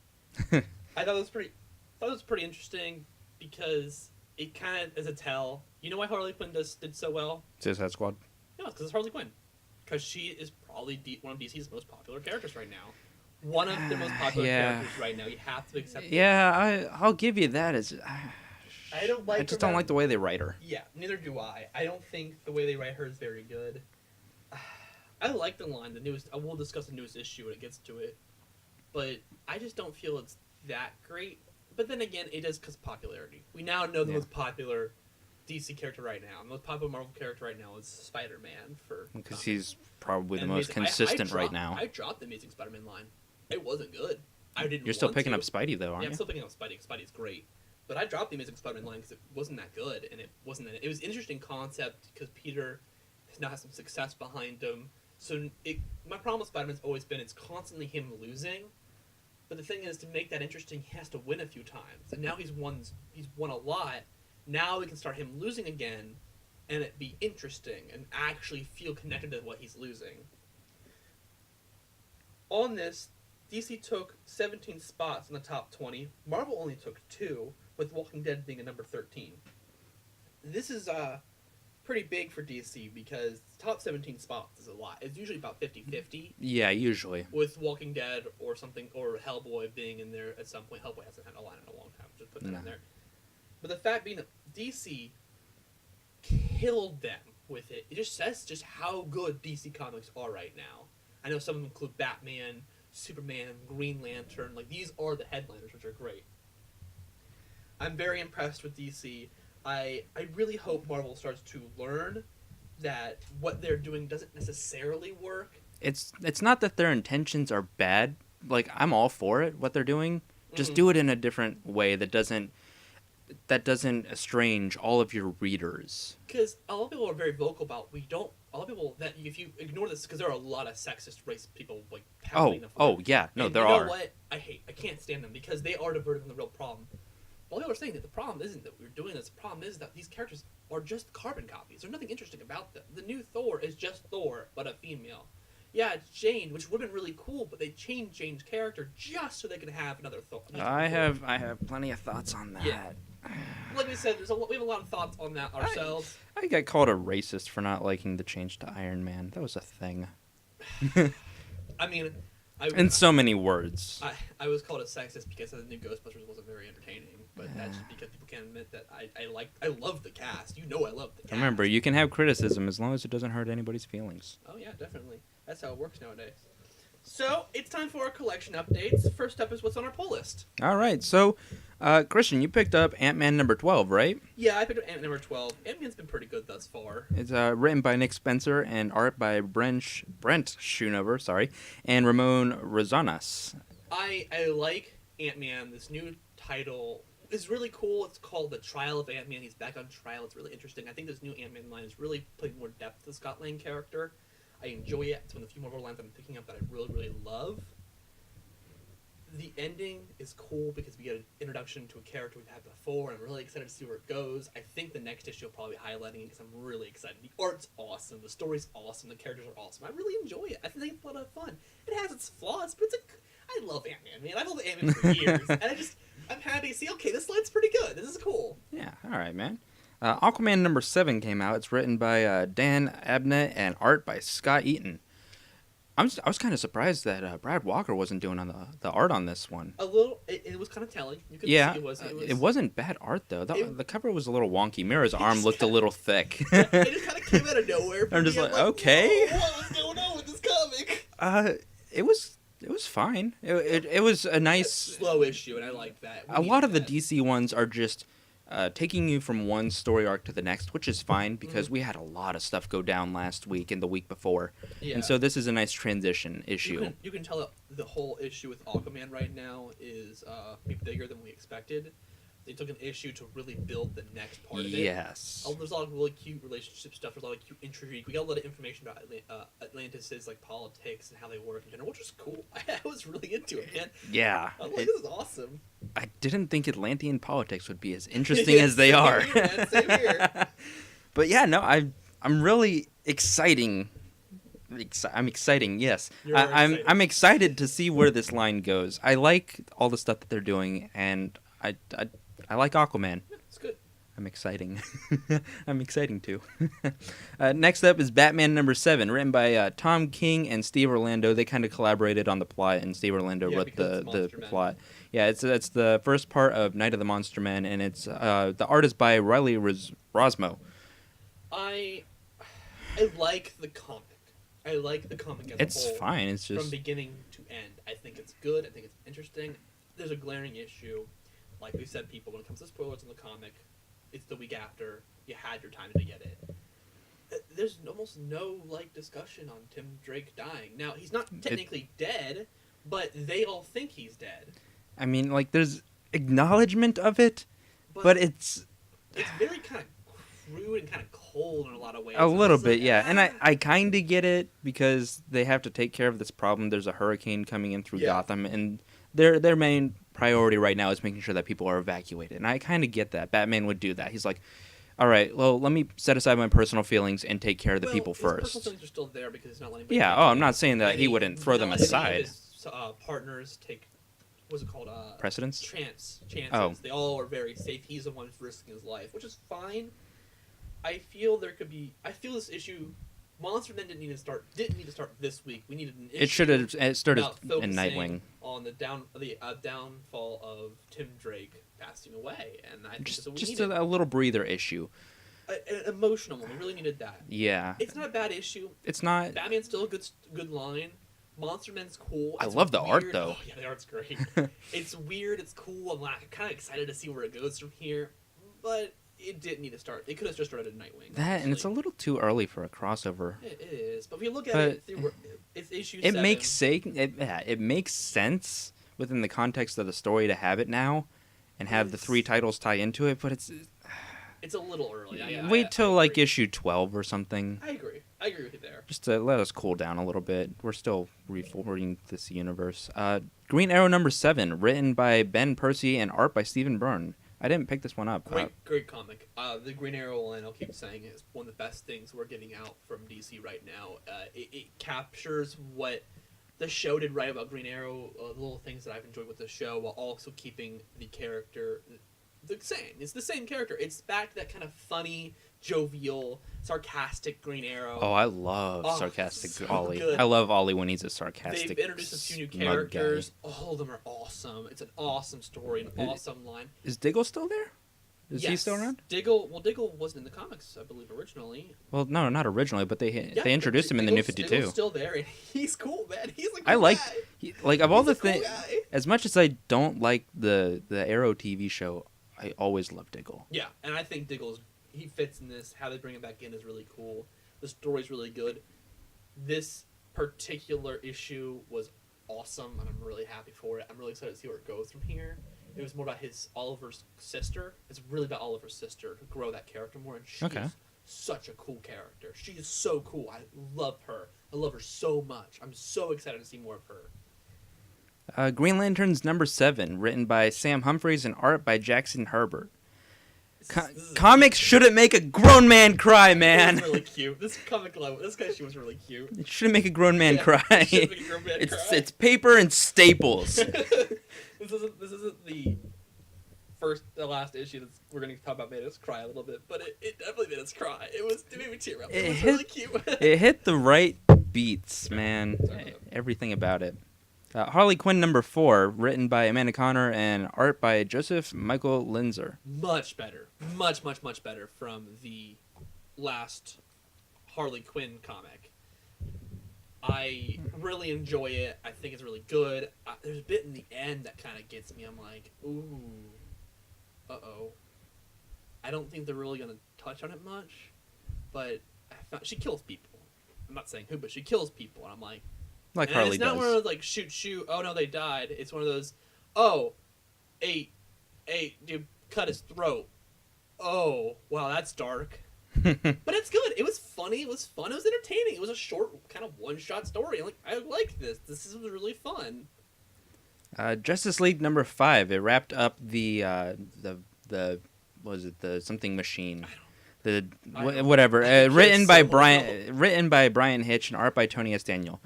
A: I thought it was pretty interesting because it kind of is a tell. You know why Harley Quinn did so well?
B: Suicide Squad?
A: No, it's because it's Harley Quinn. Because she is probably one of DC's most popular characters right now. One of the most popular characters right now. You have to accept it.
B: Yeah, I'll give you that.
A: I just
B: don't like the way they write her.
A: Yeah, neither do I. I don't think the way they write her is very good. I like the line, the newest. I will discuss the newest issue when it gets to it. But I just don't feel it's that great. But then again, it is because popularity. We now know the most popular DC character right now. The most popular Marvel character right now is Spider-Man.
B: Because he's probably the most consistent right now.
A: I dropped the Amazing Spider-Man line. It wasn't good. I didn't.
B: You're still picking up Spidey though, aren't you?
A: Yeah, I'm still picking up Spidey. Spidey's great. But I dropped the Amazing Spider-Man line because it wasn't that good, and it was an interesting concept because Peter has now had some success behind him. So my problem with Spider-Man's always been it's constantly him losing. But the thing is, to make that interesting, he has to win a few times. And now he's won a lot. Now we can start him losing again, and it be interesting and actually feel connected to what he's losing. On this, DC took 17 spots in the top 20. Marvel only took 2, with Walking Dead being a number 13. This is pretty big for DC because top 17 spots is a lot. It's usually about 50-50.
B: Yeah, usually.
A: With Walking Dead or something, or Hellboy being in there at some point. Hellboy hasn't had a line in a long time. Just put that in there. But the fact being that DC killed them with it, it just says just how good DC Comics are right now. I know some of them include Batman, Superman, Green Lantern. Like, these are the headliners, which are great. I'm very impressed with DC. I really hope Marvel starts to learn that what they're doing doesn't necessarily work.
B: It's not that their intentions are bad. Like, I'm all for it, what they're doing. Just do it in a different way that doesn't estrange all of your readers.
A: Because a lot of people are very vocal about a lot of people that if you ignore this, because there are a lot of sexist race people like pounding
B: yeah, no,
A: and
B: there
A: you
B: are.
A: know what? I can't stand them because they are diverting from the real problem. All people are saying that the problem isn't that we're doing this. The problem is that these characters are just carbon copies. There's nothing interesting about them. The new Thor is just Thor, but a female. Yeah, it's Jane, which would have been really cool, but they changed Jane's character just so they could have another Thor.
B: I have plenty of thoughts on that.
A: Yeah. Like we said, we have a lot of thoughts on that ourselves.
B: I got called a racist for not liking the change to Iron Man. That was a thing.
A: I mean,
B: in so many words.
A: I was called a sexist because the new Ghostbusters wasn't very entertaining, but that's just because people can't admit that I love the cast. You know I love the cast.
B: Remember, you can have criticism as long as it doesn't hurt anybody's feelings.
A: Oh yeah, definitely. That's how it works nowadays. So, it's time for our collection updates. First up is what's on our pull list.
B: All right, so, Christian, you picked up Ant-Man number 12, right?
A: Yeah, I picked up Ant-Man number 12. Ant-Man's been pretty good thus far.
B: It's written by Nick Spencer and art by Brent Schoonover, and Ramon Rosanas.
A: I like Ant-Man. This new title is really cool. It's called The Trial of Ant-Man. He's back on trial. It's really interesting. I think this new Ant-Man line is really putting more depth to the Scott Lang character. I enjoy it. It's one of the few Marvel lines I'm picking up that I really, really love. The ending is cool because we get an introduction to a character we've had before, and I'm really excited to see where it goes. I think the next issue will probably be highlighting it because I'm really excited. The art's awesome. The story's awesome. The characters are awesome. I really enjoy it. I think it's a lot of fun. It has its flaws, but I love Ant-Man, man. I've loved Ant-Man for years, and I'm happy to see, okay, this line's pretty good. This is cool.
B: Yeah, all right, man. Aquaman number 7 came out. It's written by Dan Abnett and art by Scott Eaton. I was kind of surprised that Brad Walker wasn't doing on the art on this one.
A: A little, it was kind of telling. You could see
B: it wasn't bad art though. The cover was a little wonky. Mira's arm looked a little thick.
A: It just kind of came out of nowhere.
B: I'm just like, okay.
A: What was going on with this comic?
B: It was fine. It was a nice
A: slow issue, and I liked that.
B: A lot of the DC ones are just taking you from one story arc to the next, which is fine because we had a lot of stuff go down last week and the week before. Yeah. And so this is a nice transition issue.
A: You can tell that the whole issue with Aquaman right now is bigger than we expected. They took an issue to really build the next part of it.
B: Yes.
A: There's a lot of really cute relationship stuff. There's a lot of cute intrigue. We got a lot of information about Atlantis' politics and how they work in general, which was cool. I was really into it, man.
B: Yeah.
A: I was like, this is awesome.
B: I didn't think Atlantean politics would be as interesting as they are.
A: Same here, man. Same here.
B: But yeah, no, I'm really exciting. I'm exciting, yes. I'm excited to see where this line goes. I like all the stuff that they're doing, and I like Aquaman.
A: Yeah, it's good.
B: I'm exciting. I'm exciting too. Next up is Batman number 7, written by Tom King and Steve Orlando. They kind of collaborated on the plot, and Steve Orlando wrote the plot. Yeah, it's the first part of Night of the Monster Men, and it's the art is by Riley Rosmo.
A: I like the comic. I like the comic as a whole.
B: It's fine. It's just
A: from beginning to end. I think it's good. I think it's interesting. There's a glaring issue. Like we said, people, when it comes to spoilers in the comic, it's the week after. You had your time to get it. There's almost no discussion on Tim Drake dying. Now, he's not technically dead, but they all think he's dead.
B: I mean, there's acknowledgement of it, but it's
A: very kind of crude and kind of cold in a lot of ways.
B: A little bit, yeah. And I kind of get it because they have to take care of this problem. There's a hurricane coming in through Gotham, and their main priority right now is making sure that people are evacuated. And I kind of get that. Batman would do that. He's like, all right, well, let me set aside my personal feelings and take care of the people first.
A: His personal feelings are still there because he's not letting.
B: Yeah. I'm not saying that he wouldn't throw them aside.
A: His partners take. What's it called?
B: Precedence.
A: Chances.
B: Oh.
A: They all are very safe. He's the one who's risking his life, which is fine. I feel this issue. Monster Men didn't need to start this week. We needed an issue.
B: It should have started in Nightwing.
A: On the downfall of Tim Drake passing away, and I think
B: just a little breather issue.
A: An emotional one. We really needed that.
B: Yeah.
A: It's not a bad issue.
B: It's not.
A: Batman's still a good line. Monster Men's cool.
B: I love the art though.
A: Oh, yeah, the art's great. It's weird. It's cool. I'm kind of excited to see where it goes from here, but. It didn't need to start. It could have just started in Nightwing.
B: And it's a little too early for a crossover.
A: It is, but if you look at it, it's issue 7.
B: It makes sense within the context of the story to have it now, and have the 3 titles tie into it. But it's
A: a little early.
B: Wait till issue 12 or something.
A: I agree with you there.
B: Just to let us cool down a little bit. We're still reforming this universe. Green Arrow number 7, written by Ben Percy and art by Stephen Byrne. I didn't pick this one up.
A: Great comic. The Green Arrow line, I'll keep saying, is one of the best things we're getting out from DC right now. It captures what the show did right about Green Arrow, the little things that I've enjoyed with the show, while also keeping the character the same. It's the same character. It's back to that kind of funny, jovial, sarcastic Green Arrow.
B: Oh, I love sarcastic
A: so
B: Ollie.
A: good.
B: I love Ollie when he's a sarcastic.
A: They've introduced a few new characters. All of them are awesome. It's an awesome story, an awesome line.
B: Is Diggle still there? Is he still around?
A: Diggle wasn't in the comics, I believe, originally.
B: Well, no, not originally, but they introduced him in the New 52.
A: Diggle's still there, and he's cool, man. He's a cool
B: I like,
A: guy.
B: of all
A: He's
B: the
A: a cool
B: things,
A: guy.
B: as much as I don't like the Arrow TV show, I always love Diggle.
A: Yeah, and I think he fits in this. How they bring him back in is really cool. The story's really good. This particular issue was awesome, and I'm really happy for it. I'm really excited to see where it goes from here. It was more about Oliver's sister. It's really about Oliver's sister to grow that character more, and she's such a cool character. She is so cool. I love her. I love her so much. I'm so excited to see more of her.
B: Green Lanterns #7, written by Sam Humphries and art by Jackson Herbert. Comics shouldn't make a grown man cry, man.
A: It's really cute. This guy was really cute.
B: It shouldn't make a grown man cry.
A: It shouldn't make a grown man cry.
B: It's paper and staples.
A: This isn't the last issue that we're going to talk about made us cry a little bit, but it definitely made us cry. It made me tear up. It was really cute.
B: It hit the right beats, man. Everything about it. Harley Quinn #4, written by Amanda Connor and art by Joseph Michael Linzer.
A: Much better. Much better from the last Harley Quinn comic. I really enjoy it. I think it's really good. There's a bit in the end that kind of gets me. I'm like, ooh, uh-oh. I don't think they're really going to touch on it much, but she kills people. I'm not saying who, but she kills people, and I'm like,
B: Harley
A: it's not
B: does.
A: one of those, like, shoot, oh no, they died. It's one of those, dude, cut his throat. Oh, wow, that's dark. But it's good. It was funny. It was fun. It was entertaining. It was a short, kind of one-shot story. I like this. This was really fun.
B: Justice League #5. It wrapped up the what was it, the something machine, whatever. Written by Brian Hitch and art by Tony S. Daniel.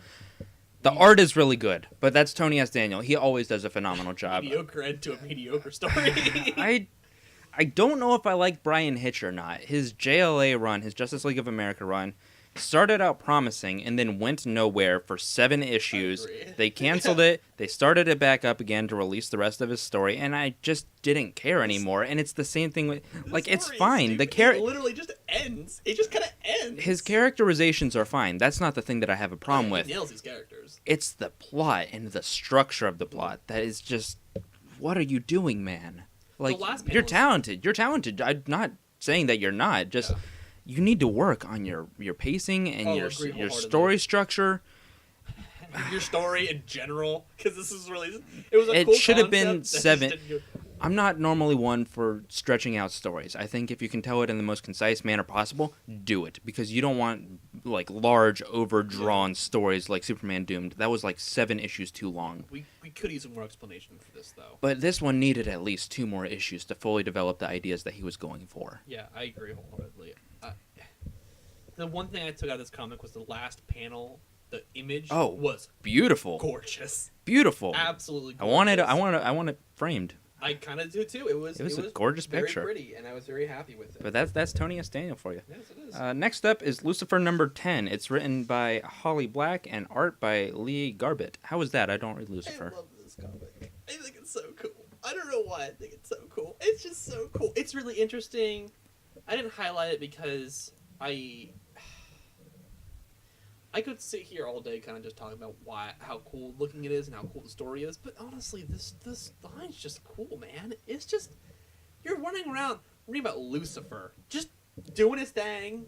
B: The art is really good, but that's Tony S. Daniel. He always does a phenomenal job.
A: Mediocre end to a mediocre story.
B: I don't know if I like Brian Hitch or not. His JLA run, his Justice League of America run, started out promising and then went nowhere for 7 issues. They canceled it. They started it back up again to release the rest of his story, and I just didn't care anymore. And it's the same thing with, like, it's fine. The
A: character literally just ends. It just kind of ends.
B: His characterizations are fine. That's not the thing that I have a problem with.
A: He nails these characters.
B: It's the plot and the structure of the plot that is just, what are you doing, man? Like, you're talented. You're talented. I'm not saying that you're not. Just you need to work on your pacing and your story structure.
A: Your story in general, because this is really it
B: cool should have been 7. I'm not normally one for stretching out stories. I think if you can tell it in the most concise manner possible, do it, because you don't want like large overdrawn stories like Superman Doomed. That was like 7 issues too long.
A: We could use some more explanation for this though.
B: But this one needed at least 2 more issues to fully develop the ideas that he was going for.
A: Yeah, I agree wholeheartedly. The one thing I took out of this comic was the last panel. The image was
B: beautiful,
A: gorgeous,
B: beautiful,
A: absolutely
B: gorgeous. I
A: I
B: want it framed.
A: I kind of do too. It was
B: a gorgeous picture,
A: very pretty, and I was very happy with it.
B: But that's Tony S. Daniel for you.
A: Yes, it is.
B: Next up is Lucifer #10. It's written by Holly Black and art by Lee Garbett. How is that? I don't read Lucifer.
A: I love this comic. I think it's so cool. I don't know why I think it's so cool. It's just so cool. It's really interesting. I didn't highlight it because I could sit here all day kind of just talking about how cool looking it is and how cool the story is, but honestly, this line's just cool, man. It's just, you're running around reading about Lucifer, just doing his thing,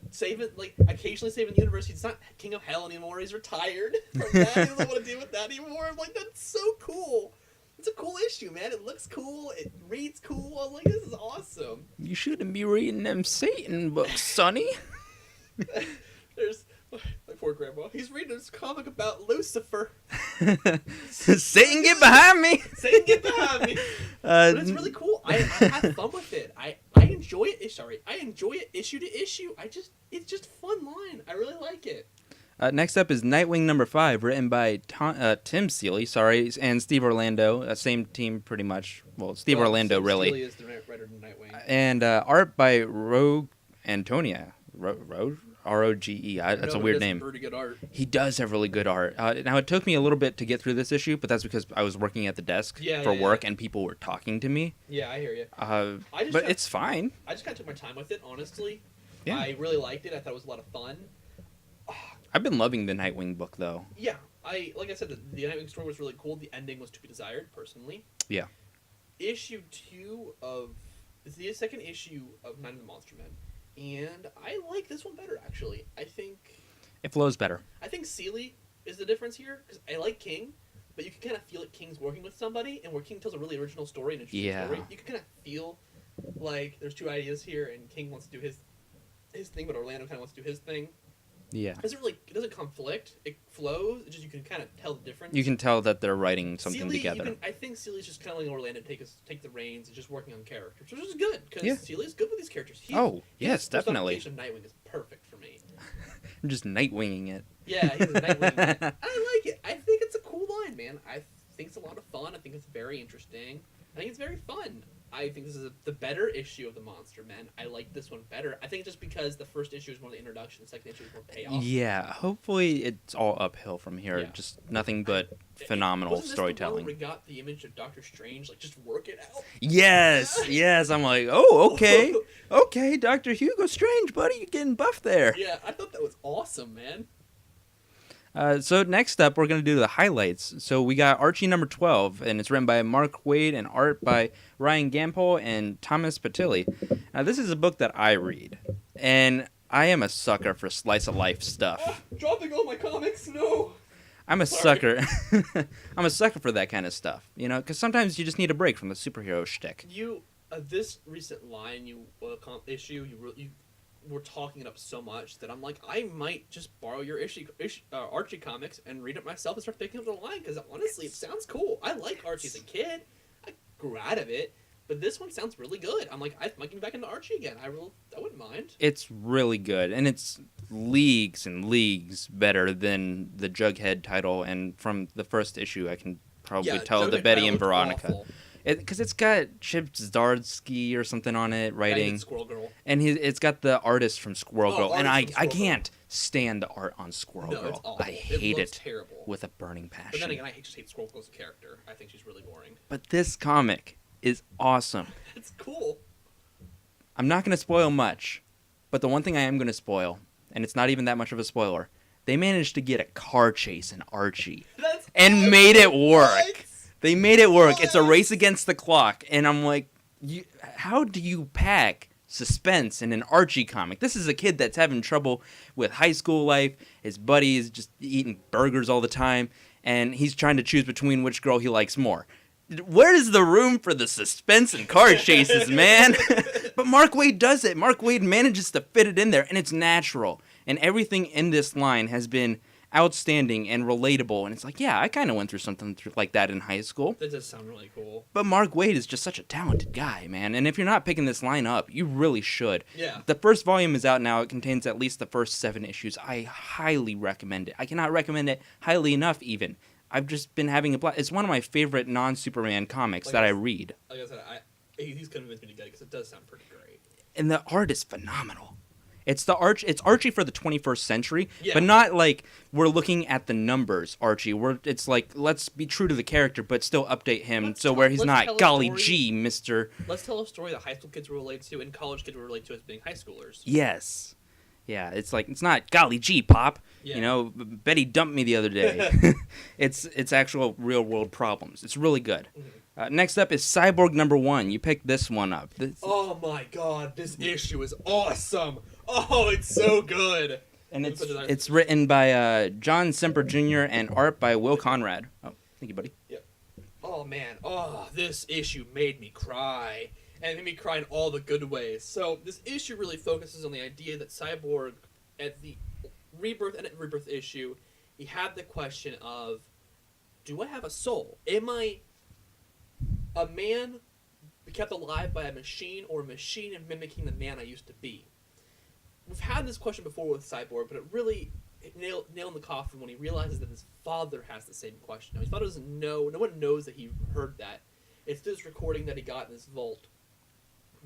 A: occasionally saving the universe. He's not king of hell anymore. He's retired from that. He doesn't want to deal with that anymore. I'm like, that's so cool. It's a cool issue, man. It looks cool. It reads cool. I'm like, this is awesome.
B: You shouldn't be reading them Satan books, Sonny.
A: There's... My poor grandma. He's reading this comic about Lucifer.
B: Satan, get behind me!
A: Satan, get behind me! But it's really cool. I have fun with it. I enjoy it. Sorry, I enjoy it issue to issue. It's just a fun line. I really like it.
B: Next up is Nightwing number 5, written by Tim Seeley, and Steve Orlando. Same team, pretty much. Well, Steve Orlando,
A: Tim
B: really.
A: Seeley is the writer of Nightwing.
B: And art by Rogue Antonia. Rogue? R-O-G-E. That's a weird name.
A: Pretty good art.
B: He does have really good art. Now, it took me a little bit to get through this issue, but that's because I was working at the desk for work, and people were talking to me.
A: Yeah, I hear you.
B: But it's fine.
A: I just kind of took my time with it, honestly.
B: Yeah.
A: I really liked it. I thought it was a lot of fun.
B: I've been loving the Nightwing book, though.
A: Yeah. Like I said, the Nightwing story was really cool. The ending was to be desired, personally.
B: Yeah.
A: Issue 2 of... It's the second issue of Night of the Monster Men. And I like this one better, actually. I think...
B: It flows better.
A: I think Seeley is the difference here, because I like King, but you can kind of feel like King's working with somebody, and where King tells a really original story and interesting story, you can kind of feel like there's two ideas here, and King wants to do his thing, but Orlando kind of wants to do his thing.
B: Yeah.
A: It doesn't conflict. It flows. It's just you can kind of tell the difference.
B: You can tell that they're writing something
A: Seeley,
B: together.
A: I think Seeley's just kind of letting Orlando take the reins and just working on characters, which is good because Seeley's good with these characters.
B: Yes, definitely.
A: His Nightwing is perfect for me.
B: I'm just Nightwinging it.
A: Yeah, he's a Nightwing. I like it. I think it's a cool line, man. I think it's a lot of fun. I think it's very interesting. I think it's very fun. I think this is the better issue of the Monster Men. I like this one better. I think just because the first issue is more the introduction, the second issue is more payoff.
B: Yeah, hopefully it's all uphill from here. Yeah. Just nothing but phenomenal storytelling.
A: We got the image of Doctor Strange, like just work it out.
B: Yes, yes. I'm like, oh, okay, okay, Dr. Hugo Strange, buddy, you're getting buffed there.
A: Yeah, I thought that was awesome, man.
B: So next up, we're going to do the highlights. So we got Archie number 12, and it's written by Mark Waid and art by Ryan Gampel and Thomas Patilli. Now, this is a book that I read, and I am a sucker for slice of life stuff.
A: Dropping all my comics, no.
B: I'm a sucker. I'm a sucker for that kind of stuff, you know, because sometimes you just need a break from the superhero shtick.
A: This recent line issue, you were talking it up so much that I'm like, I might just borrow your Archie comics and read it myself and start picking up the line, because honestly, it sounds cool. I like Archie as a kid. I grew out of it, but this one sounds really good. I'm like, I might get back into Archie again. I wouldn't mind.
B: It's really good, and it's leagues and leagues better than the Jughead title, and from the first issue, I can probably tell
A: Jughead
B: the Betty and
A: title
B: Veronica.
A: awful.
B: Because it's got Chip Zdarsky or something on it writing,
A: Squirrel Girl,
B: and it's got the artist from Squirrel Girl, and I
A: Girl.
B: can't stand the art on Squirrel Girl.
A: It's awful.
B: I hate it
A: terrible.
B: with a burning passion.
A: But then again, I just hate Squirrel Girl as a character. I think she's really boring.
B: But this comic is awesome.
A: It's cool.
B: I'm not going to spoil much, but the one thing I am going to spoil, and it's not even that much of a spoiler, they managed to get a car chase in Archie and made it work.
A: What?
B: They made it work. It's a race against the clock. And I'm like, how do you pack suspense in an Archie comic? This is a kid that's having trouble with high school life. His buddy is just eating burgers all the time. And he's trying to choose between which girl he likes more. Where is the room for the suspense and car chases, man? But Mark Waid does it. Mark Waid manages to fit it in there. And it's natural. And everything in this line has been outstanding and relatable, and it's like, yeah, I kind of went through something like that in high school.
A: That does sound really cool.
B: But Mark Waid is just such a talented guy, man, and if you're not picking this line up, you really should.
A: Yeah.
B: The first volume is out now. It contains at least the first 7 issues. I highly recommend it. I cannot recommend it highly enough, even. I've just been having a blast. It's one of my favorite non-Superman comics that I read.
A: Like I said, he's convinced me to get it because it does sound pretty great.
B: And the art is phenomenal. It's Archie for the 21st century,
A: yeah.
B: But not like we're looking at the numbers Archie. It's like, let's be true to the character, but still update him where he's not, golly gee, Mr.
A: Let's tell a story that high school kids will relate to and college kids will relate to as being high schoolers.
B: Yes. Yeah, it's like, it's not, golly gee, Pop. Yeah. You know, Betty dumped me the other day. It's actual real-world problems. It's really good. Mm-hmm. Next up is Cyborg number 1. You picked this one up.
A: Oh my god, this issue is awesome! Oh, it's so good!
B: And it's written by John Semper Jr. and art by Will Conrad. Oh, thank you, buddy.
A: Yep. Oh man, this issue made me cry. And it made me cry in all the good ways. So, this issue really focuses on the idea that Cyborg, at the Rebirth and Rebirth issue, he had the question of, do I have a soul? Am I a man kept alive by a machine, or a machine mimicking the man I used to be? We've had this question before with Cyborg, but it really nailed in the coffin when he realizes that his father has the same question. Now, his father doesn't know, no one knows that he heard that. It's this recording that he got in his vault.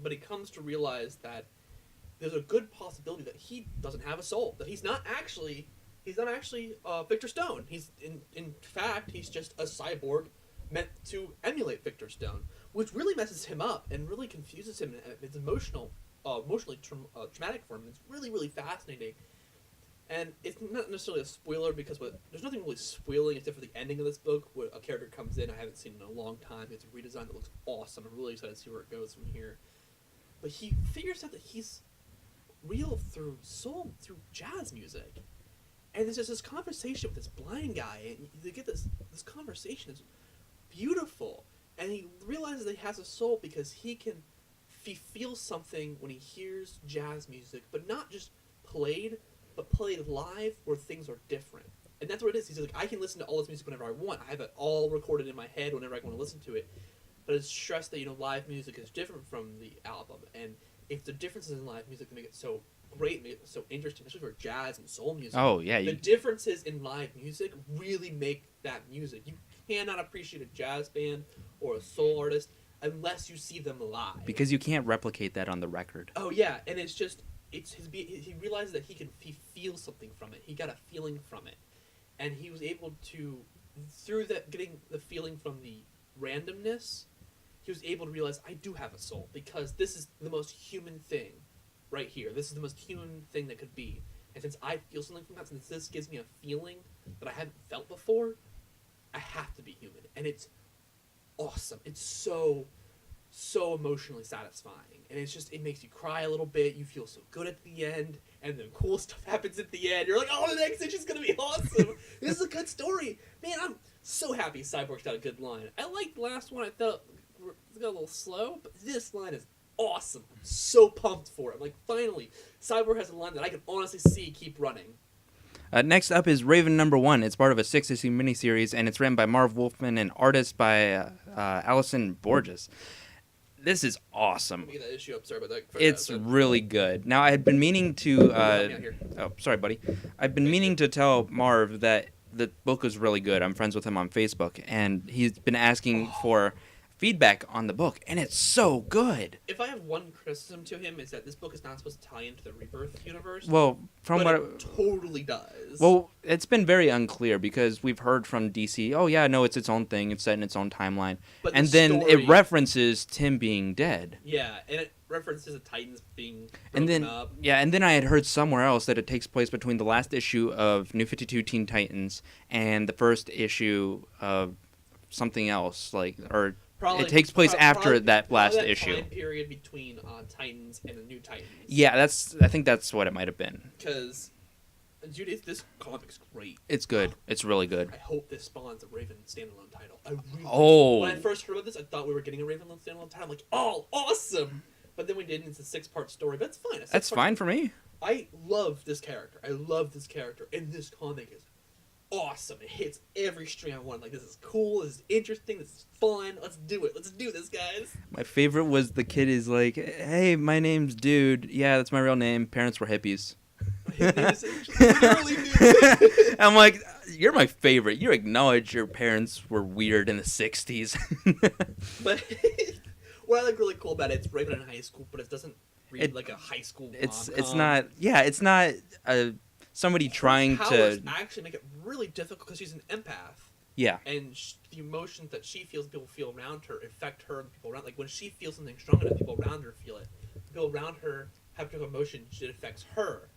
A: But he comes to realize that there's a good possibility that he doesn't have a soul, that he's not actually Victor Stone. He's in fact he's just a cyborg meant to emulate Victor Stone, which really messes him up and really confuses him. It's emotionally traumatic for him. It's really, really fascinating. And it's not necessarily a spoiler because there's nothing really spoiling except for the ending of this book where a character comes in I haven't seen in a long time. It's a redesign that looks awesome. I'm really excited to see where it goes from here. But he figures out that he's real through soul, through jazz music. And there's just this conversation with this blind guy, and they get this conversation is beautiful. And he realizes that he has a soul because he feels something when he hears jazz music, but not just played, but played live where things are different. And that's what it is. He's like, I can listen to all this music whenever I want. I have it all recorded in my head whenever I want to listen to it. But it's stressed that, live music is different from the album. And if the differences in live music that make it so great, make it so interesting, especially for jazz and soul music.
B: Oh, yeah.
A: The differences in live music really make that music. You cannot appreciate a jazz band or a soul artist unless you see them live.
B: Because you can't replicate that on the record.
A: Oh, yeah. And it's just, he realized that he feels something from it. He got a feeling from it. And he was able to, through that, getting the feeling from the randomness, he was able to realize, I do have a soul, because this is the most human thing right here. This is the most human thing that could be. And since I feel something from that, since this gives me a feeling that I haven't felt before, I have to be human. And it's awesome. It's so emotionally satisfying. And it makes you cry a little bit. You feel so good at the end. And then cool stuff happens at the end. You're like, oh, the next issue's going to be awesome. This is a good story. Man, I'm so happy Cyborg's got a good line. I liked the last one. I thought it got a little slow, but this line is awesome. I'm so pumped for it. Like, finally, Cyborg has a line that I can honestly see keep running.
B: Next up is Raven #1. It's part of a 6-issue miniseries, and it's written by Marv Wolfman and artist by Allison Borges. This is awesome.
A: Let me get that issue up. Sorry about that.
B: It's really good. Now, I had been meaning to... oh, sorry, buddy. I've been meaning to tell Marv that the book was really good. I'm friends with him on Facebook, and he's been asking for feedback on the book, and it's so good.
A: If I have one criticism to him, is that this book is not supposed to tie into the Rebirth universe.
B: Well,
A: it totally does.
B: Well, it's been very unclear because we've heard from DC, oh yeah, no, it's its own thing, it's set in its own timeline.
A: But
B: and then it references Tim being dead.
A: Yeah, and it references the Titans being
B: broken
A: up.
B: Yeah, and then I had heard somewhere else that it takes place between the last issue of New 52 Teen Titans and the first issue of something else, it takes place after that last issue.
A: Time period between Titans and the New Titans.
B: Yeah, I think that's what it might have been.
A: Because, dude, this comic's great.
B: It's good. It's really good.
A: I hope this spawns a Raven standalone title. When I first heard about this, I thought we were getting a Raven standalone title. I'm like, oh, awesome! But then we didn't. It's a 6-part story, but it's fine.
B: That's fine for me.
A: I love this character. And this comic is awesome. It hits every string I want. Like, this is cool, this is interesting, this is fun. Let's do it. Let's do this, guys.
B: My favorite was the kid is like, hey, my name's Dude. Yeah, that's my real name. Parents were hippies. I'm like, you're my favorite. You acknowledge your parents were weird in the 60s.
A: But what I like really cool about it, it's Raven in high school, but it doesn't read like a high school rom-com.
B: It's not somebody trying to
A: actually make it really difficult because she's an empath.
B: Yeah.
A: And the emotions that she feels people feel around her affect her and people around. Like, when she feels something strong enough, people around her feel it. People around her have different emotions, it affects her.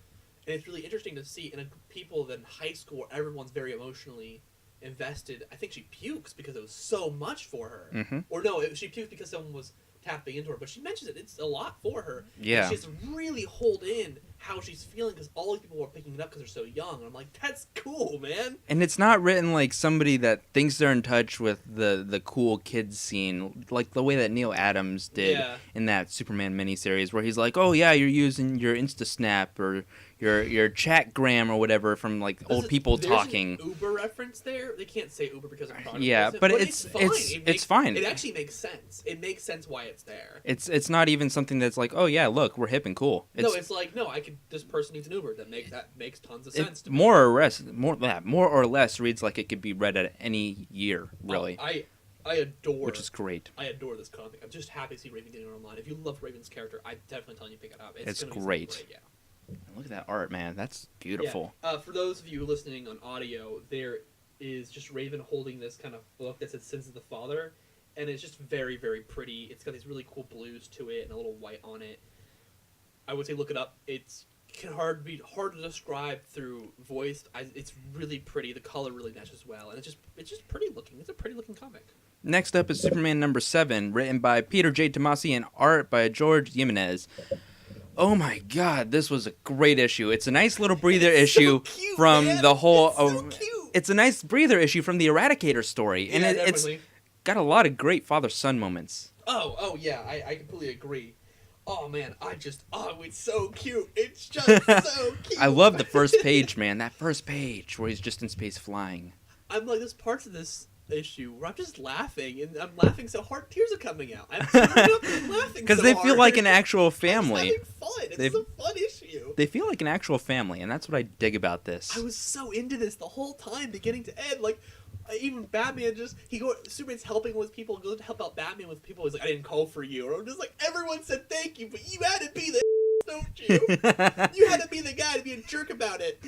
A: And it's really interesting to see in people in high school where everyone's very emotionally invested. I think she pukes because it was so much for her.
B: Mm-hmm.
A: Or no, she pukes because someone was tapping into her. But she mentions it. It's a lot for her.
B: Yeah.
A: And she has to really hold in how she's feeling because all these people are picking it up because they're so young. And I'm like, that's cool, man.
B: And it's not written like somebody that thinks they're in touch with the cool kids scene, like the way that Neil Adams did in that Superman miniseries, where he's like, oh yeah, you're using your Insta Snap or your chatgram or whatever from like old people talking.
A: An Uber reference there. They can't say Uber because of product
B: Yeah,
A: placement,
B: but
A: it's
B: fine.
A: It actually makes sense. It makes sense why it's there.
B: It's not even something that's like, oh yeah, look, we're hip and cool.
A: It's like, no, this person needs an Uber. That makes tons of sense to me.
B: More or less reads like it could be read at any year, really.
A: I adore,
B: which is great.
A: I adore this comic. I'm just happy to see Raven getting it online. If you love Raven's character, I'm definitely telling you to pick it up.
B: It's
A: gonna
B: great.
A: Yeah.
B: Look at that art, man. That's beautiful.
A: Yeah. For those of you listening on audio, there is just Raven holding this kind of book that says Sins of the Father, and it's just very, very pretty. It's got these really cool blues to it and a little white on it. I would say look it up. It's be hard to describe through voice. It's really pretty. The color really matches well, and it's just pretty looking. It's a pretty looking comic.
B: Next up is Superman number 7, written by Peter J. Tomasi and art by George Jimenez. Oh my God, this was a great issue. It's a nice little breather issue
A: cute,
B: from
A: man.
B: the whole.
A: It's so cute.
B: It's a nice breather issue from the Eradicator story, and it's got a lot of great father-son moments.
A: Oh yeah, I completely agree. Oh man, it's so cute. It's just so cute.
B: I love the first page, man. That first page where he's just in space flying.
A: I'm like, there's parts of this issue where I'm just laughing, and I'm laughing so hard tears are coming out. I'm laughing
B: because they feel like an actual family.
A: I'm having fun. It's a fun issue.
B: They feel like an actual family, and that's what I dig about this.
A: I was so into this the whole time, beginning to end. Like, even Batman Superman's helping with people, goes to help out Batman with people. He's like, I didn't call for you. Or I'm just like, everyone said thank you, but you had to be the don't you? You had to be the guy to be a jerk about it.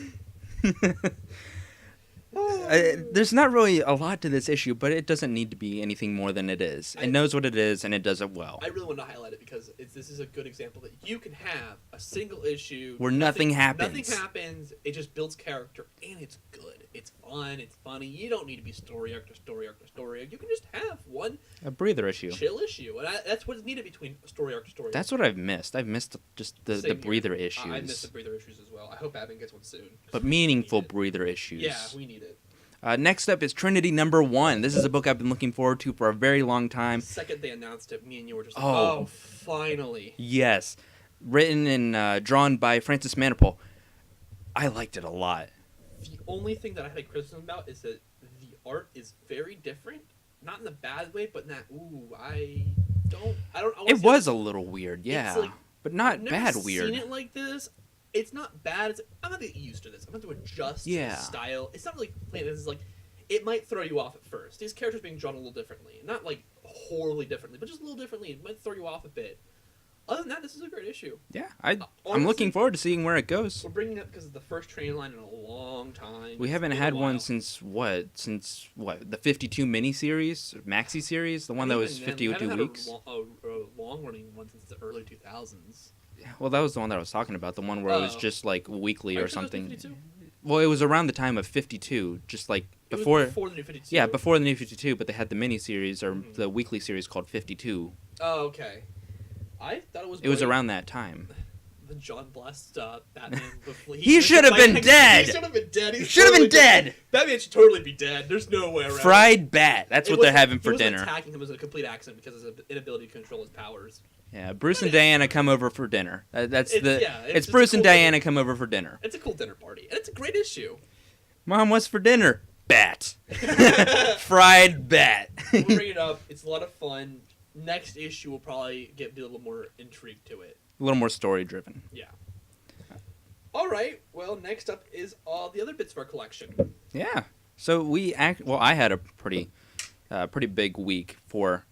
B: There's not really a lot to this issue, but it doesn't need to be anything more than it is. It knows what it is, and it does it well.
A: I really want to highlight it because this is a good example that you can have a single issue
B: where nothing happens.
A: Nothing happens. It just builds character, and it's good. It's fun. It's funny. You don't need to be story arc to story arc to story arc. You can just have a
B: breather issue,
A: chill issue, and that's what's needed between story arc to story.
B: That's what I've missed. I've missed just the breather issues.
A: I missed the breather issues as well. I hope Batman gets one soon.
B: But meaningful breather issues.
A: Yeah, we need it.
B: Next up is Trinity number 1. This is a book I've been looking forward to for a very long time.
A: The second they announced it, me and you were just like, oh finally.
B: Yes. Written and drawn by Francis Manapul. I liked it a lot.
A: The only thing that I had a criticism about is that the art is very different. Not in the bad way, but in that,
B: It was a little weird, yeah.
A: Like,
B: but not
A: I've never
B: bad weird.
A: Seen it like this. It's not bad. I'm not getting used to this. I'm going to adjust to the style. It's not really plain. It's like, it might throw you off at first. These characters being drawn a little differently. Not like horribly differently, but just a little differently. It might throw you off a bit. Other than that, this is a great issue.
B: Yeah, I'm looking forward to seeing where it goes.
A: We're bringing it up because it's the first train line in a long time.
B: We haven't had one since what? The 52 miniseries, maxi series, the one that was 52 weeks.
A: A long-running one since the early 2000s.
B: Well, that was the one that I was talking about. The one where it was just like weekly or something.
A: 52?
B: Well, it was around the time of 52, just like before.
A: Before the new 52.
B: Yeah, before the new 52, but they had the miniseries or the weekly series called 52.
A: Oh, okay. I thought it was.
B: It was around that time.
A: The John Blessed Batman.
B: He should have been dead.
A: He should have been dead.
B: He should have been dead.
A: Batman should totally be dead. There's no way around.
B: Fried bat. That's what they're having for dinner.
A: Attacking him was a complete accident because of his inability to control his powers.
B: Yeah, Bruce and Diana come over for dinner. It's Bruce and Diana come over for dinner.
A: It's a cool dinner party, and it's a great issue.
B: Mom, what's for dinner? Bat. Fried bat.
A: We'll bring it up. It's a lot of fun. Next issue will probably be a little more intrigue to it.
B: A little more story driven.
A: Yeah. All right. Well, next up is all the other bits of our collection.
B: Yeah. So I had a pretty big week for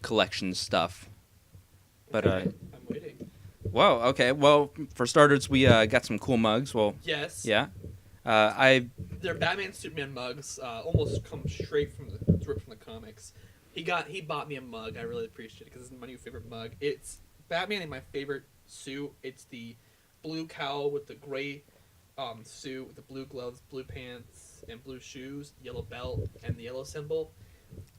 B: collection stuff. But
A: I'm waiting.
B: Whoa. Okay. Well, for starters, we got some cool mugs. Well.
A: Yes.
B: Yeah.
A: They're Batman Superman mugs. Almost come straight from the comics. He bought me a mug. I really appreciate it because it's my new favorite mug. It's Batman in my favorite suit. It's the blue cowl with the gray suit with the blue gloves, blue pants, and blue shoes, yellow belt, and the yellow symbol.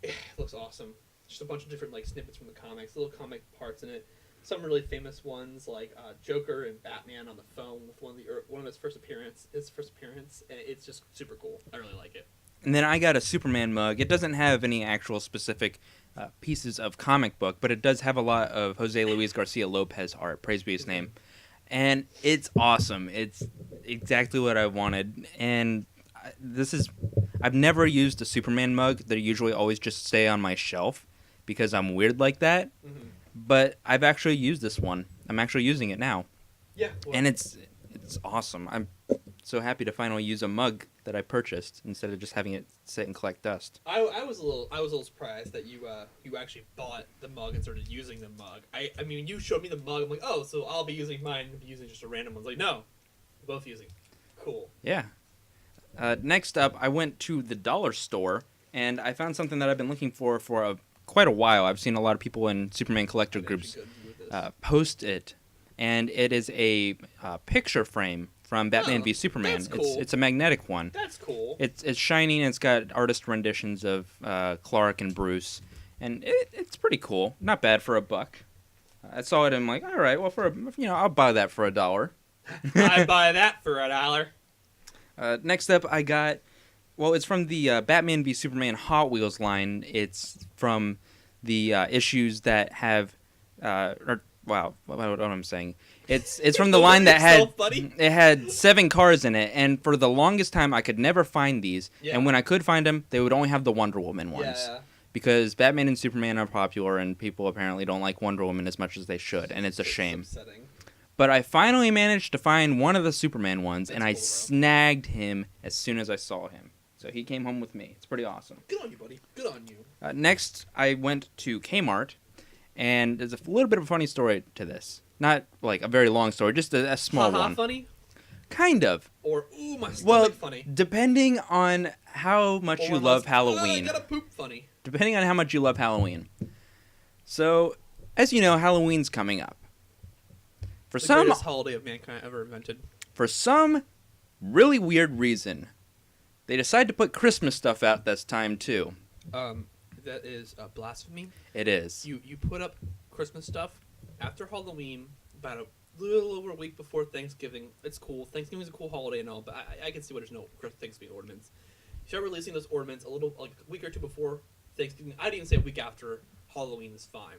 A: It looks awesome. Just a bunch of different snippets from the comics, little comic parts in it. Some really famous ones like Joker and Batman on the phone with one of his first appearance, and it's just super cool. I really like it.
B: And then I got a Superman mug. It doesn't have any actual specific pieces of comic book, but it does have a lot of Jose Luis Garcia Lopez art, praise be his name. and it's awesome. It's exactly what I wanted, and I've never used a Superman mug. They usually always just stay on my shelf because I'm weird like that.
A: Mm-hmm.
B: But I've actually used this one. I'm actually using it now,
A: Yeah. Well,
B: and it's awesome. I'm so happy to finally use a mug that I purchased instead of just having it sit and collect dust.
A: I was a little surprised that you actually bought the mug and started using the mug. I mean, you showed me the mug. I'm like, oh, so I'll be using mine. You'll be using just a random one. I was like, no, we're both using. Cool.
B: Yeah. Next up, I went to the dollar store and I found something that I've been looking for quite a while. I've seen a lot of people in Superman collector groups post it, and it is a picture frame from Batman v Superman.
A: That's cool.
B: It's a magnetic one.
A: That's cool.
B: It's shiny and it's got artist renditions of Clark and Bruce, and it's pretty cool. Not bad for $1. I saw it and I'm like, all right, well I'll buy that for $1.
A: I buy that for $1.
B: Next up, I got. Well, it's from the Batman v Superman Hot Wheels line. It's from the issues that have. Wow, what I'm saying. It's from the line that had 7 cars in it, and for the longest time I could never find these. Yeah. And when I could find them, they would only have the Wonder Woman ones. Yeah. Because Batman and Superman are popular, and people apparently don't like Wonder Woman as much as they should, and it's a shame.
A: Upsetting.
B: But I finally managed to find one of the Superman ones, and I snagged him as soon as I saw him. So he came home with me. It's pretty awesome.
A: Good on you, buddy. Good on you.
B: Next, I went to Kmart, and there's a little bit of a funny story to this. Not like a very long story, just a small one.
A: Funny?
B: Kind of.
A: Or, ooh, my stomach funny.
B: Depending on how much you love Halloween.
A: I gotta poop funny.
B: Depending on how much you love Halloween. So, as you know, Halloween's coming up. For
A: the greatest holiday of mankind ever invented.
B: For some really weird reason, they decide to put Christmas stuff out this time too.
A: That is blasphemy.
B: It is.
A: You put up Christmas stuff after Halloween, about a little over a week before Thanksgiving. It's cool. Thanksgiving's a cool holiday and all, but I can see why there's no Thanksgiving ornaments. You start releasing those ornaments a week or two before Thanksgiving. I'd even say a week after Halloween is fine.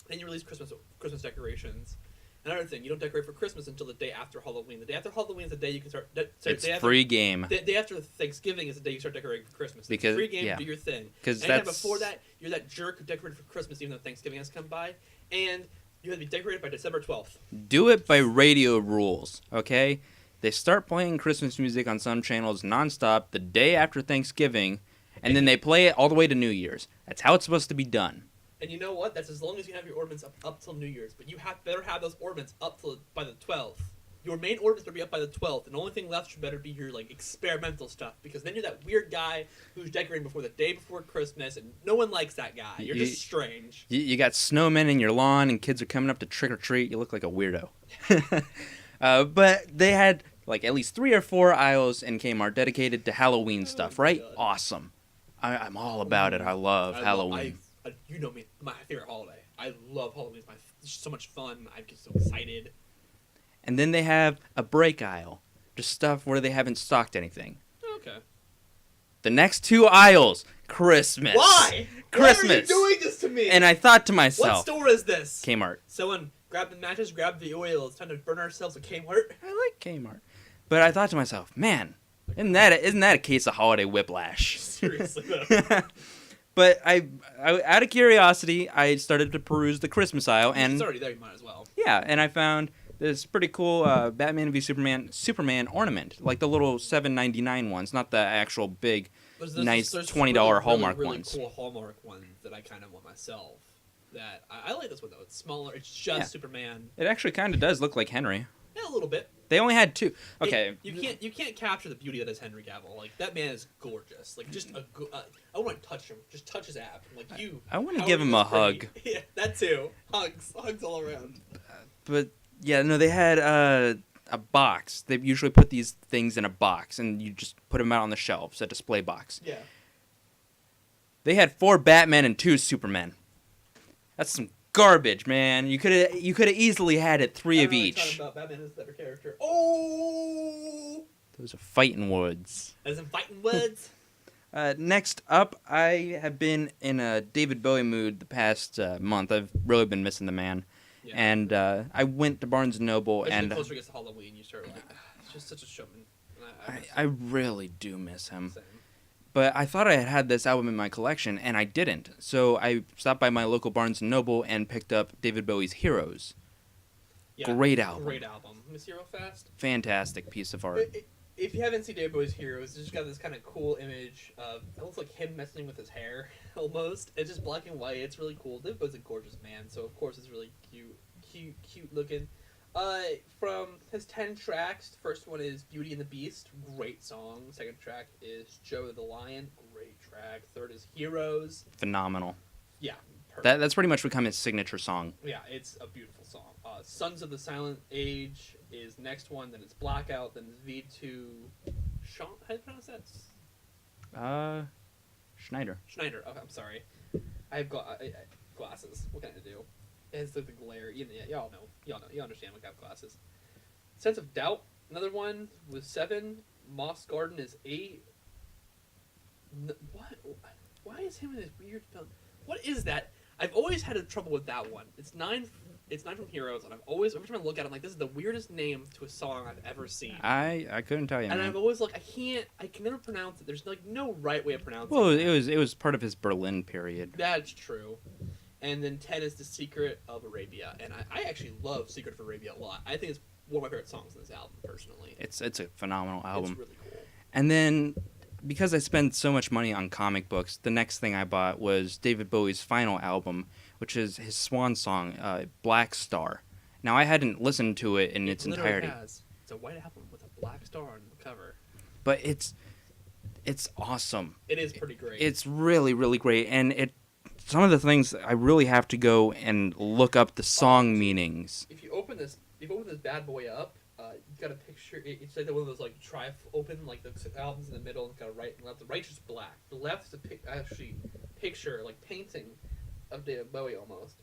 A: Then you release Christmas decorations. Another thing, you don't decorate for Christmas until the day after Halloween. The day after Halloween is the day you can start.
B: It's free game.
A: The day after Thanksgiving is the day you start decorating for Christmas. It's free game, do your thing.
B: Because
A: before that, you're that jerk who decorated for Christmas even though Thanksgiving has come by, and you have to be decorated by December 12th.
B: Do it by radio rules, okay? They start playing Christmas music on some channels nonstop the day after Thanksgiving, and then they play it all the way to New Year's. That's how it's supposed to be done.
A: And you know what? That's as long as you have your ornaments up till New Year's. But you better have those ornaments up by the 12th. Your main ornaments better be up by the 12th. And the only thing left should better be your experimental stuff. Because then you're that weird guy who's decorating the day before Christmas. And no one likes that guy. You're just strange.
B: You got snowmen in your lawn and kids are coming up to trick or treat. You look like a weirdo. But they had at least 3 or 4 aisles in Kmart dedicated to Halloween stuff, right? God. Awesome. I'm all about it. I love Halloween.
A: You know me, my favorite holiday. I love Halloween. It's so much fun. I get so excited.
B: And then they have a break aisle. Just stuff where they haven't stocked anything.
A: Okay.
B: The next 2 aisles, Christmas.
A: Why?
B: Christmas.
A: Why are you doing this to me?
B: And I thought to myself.
A: What store is this?
B: Kmart.
A: Someone grab the matches, grab the oil. It's time to burn ourselves at Kmart.
B: I like Kmart. But I thought to myself, man, isn't that a case of holiday whiplash?
A: Seriously, though.
B: But I, out of curiosity, I started to peruse the Christmas aisle, and
A: it's already there. You might as well.
B: Yeah, and I found this pretty cool Batman v Superman ornament, like the little $7.99 ones, not the actual big, nice $20 Hallmark
A: really
B: ones.
A: Cool Hallmark ones that I kind of want myself. That I like this one though. It's smaller. It's just Superman.
B: It actually kind of does look like Henry.
A: Yeah, a little bit.
B: They only had 2. Okay.
A: You can't capture the beauty that is Henry Cavill. That man is gorgeous. I want to touch him. Just touch his ab.
B: I want to give him a hug.
A: Yeah, that too. Hugs all around.
B: But yeah, no, they had a box. They usually put these things in a box, and you just put them out on the shelves, a display box.
A: Yeah. They
B: had 4 Batmen and 2 Supermen. That's some garbage, man. You could have easily had it 3 of each.
A: Talking about Batman is a better character. Oh,
B: those are fighting woods.
A: As in fighting woods.
B: Next up, I have been in a David Bowie mood the past month. I've really been missing the man,
A: Yeah.
B: And I went to Barnes & Noble,
A: Especially
B: and
A: the closer it gets to Halloween, you start like, it's just such a showman. And
B: I really do miss him.
A: Same.
B: But I thought I had this album in my collection, and I didn't. So I stopped by my local Barnes & Noble and picked up David Bowie's Heroes.
A: Yeah,
B: Great album.
A: Great album. Let me see real fast.
B: Fantastic piece of art.
A: If you haven't seen David Bowie's Heroes, it's just got this kind of cool image of, it looks like him messing with his hair, almost. It's just black and white. It's really cool. David Bowie's a gorgeous man, so of course it's really cute looking. From his 10 tracks, the first one is Beauty and the Beast. Great song. Second track is Joe the Lion. Great track. Third is Heroes.
B: Phenomenal.
A: Yeah. Perfect.
B: That's pretty much become his signature song.
A: Yeah, it's a beautiful song. Sons of the Silent Age is next one. Then it's Blackout. Then it's V2. Sean, how do you pronounce that?
B: Schneider.
A: Schneider. Oh, I'm sorry. I have glasses. What can I do? It's like the glare. Y'all know. You understand what I have glasses. Sense of Doubt. Another one was 7. Moss Garden is 8. What? Why is him in this weird film? What is that? I've always had trouble with that one. It's 9. It's 9 from Heroes, and every time I look at it, I'm like, this is the weirdest name to a song I've ever seen.
B: I couldn't tell you.
A: And
B: man.
A: I've always like, I can never pronounce it. There's like no right way of pronouncing
B: Well,
A: it.
B: it was part of his Berlin period.
A: That's true. And then 10 is The Secret of Arabia, and I actually love Secret of Arabia a lot. I think it's one of my favorite songs in this album, personally.
B: It's a phenomenal album.
A: It's really cool.
B: And then, because I spend so much money on comic books, the next thing I bought was David Bowie's final album, which is his swan song, Black Star. Now, I hadn't listened to it in its entirety.
A: It's a white album with a black star on the cover.
B: But it's awesome.
A: It is pretty great.
B: It's really, really great. And some of the things, I really have to go and look up the song meanings.
A: If you open this bad boy up, you've got a picture. It's like one of those like open, like the albums in the middle, and got a right and left. The right's just black. The left is a picture, like painting of David Bowie almost.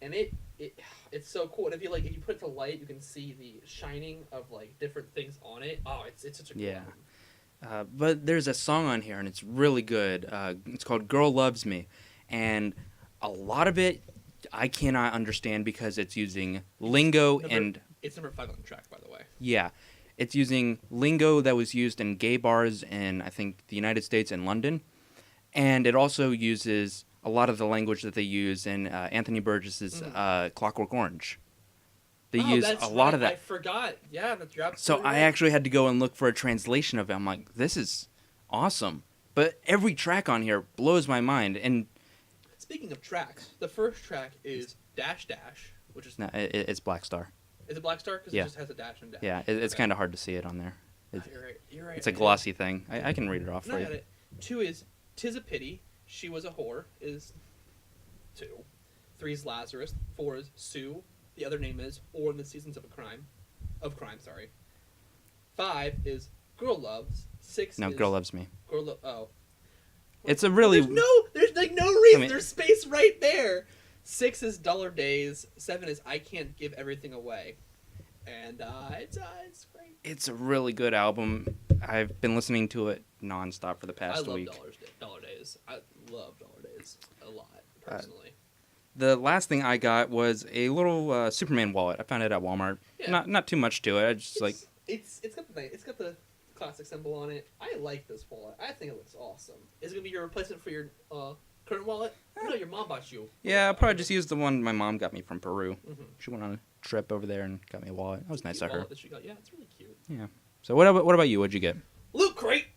A: And it's so cool. And if you put it to light, you can see the shining of like different things on it. Oh, it's such a cool album.
B: But there's a song on here, and it's really good. It's called "Girl Loves Me," and a lot of it I cannot understand because it's using lingo and
A: it's number 5 on the track, by the way.
B: Yeah, it's using lingo that was used in gay bars in I think the United States and London, and it also uses a lot of the language that they use in Anthony Burgess's Clockwork Orange. They use a lot of that.
A: I forgot. Yeah, that's you're
B: So
A: absolutely
B: I
A: right.
B: actually had to go and look for a translation of it. I'm like, this is awesome. But every track on here blows my mind. And
A: Speaking of tracks, the first track is Dash Dash, which is...
B: no, it's Black Star.
A: Is it Black Star? Because
B: Yeah.
A: it just has a dash and dash.
B: Yeah, it's
A: Okay.
B: kind of hard to see it on there.
A: You're right.
B: It's a glossy thing. I can read it off
A: No,
B: for
A: I
B: you.
A: got it. 2 is 'Tis a Pity, She Was a Whore, is 2. 3 is Lazarus. 4 is Sue. The other name is Or in the Seasons of Crime. 5 is Girl Loves. 6
B: No,
A: is...
B: Girl Loves Me.
A: Oh.
B: It's a really...
A: There's like no reason.
B: I mean-
A: There's space right there. 6 is Dollar Days. 7 is I Can't Give Everything Away. And it's great.
B: It's a really good album. I've been listening to it nonstop for the past week.
A: I love Dollar Days. I love Dollar Days a lot, personally.
B: The last thing I got was a little Superman wallet. I found it at Walmart.
A: Yeah.
B: Not too much to it. I just
A: it's got the classic symbol on it. I like this wallet. I think it looks awesome. Is it gonna be your replacement for your current wallet? No, your mom bought you.
B: Yeah, I'll probably just use the one my mom got me from Peru.
A: Mm-hmm.
B: She went on a trip over there and got me a wallet. That was nice of her.
A: That she got. Yeah, it's really cute.
B: Yeah. So what about you? What'd you get?
A: Loot Crate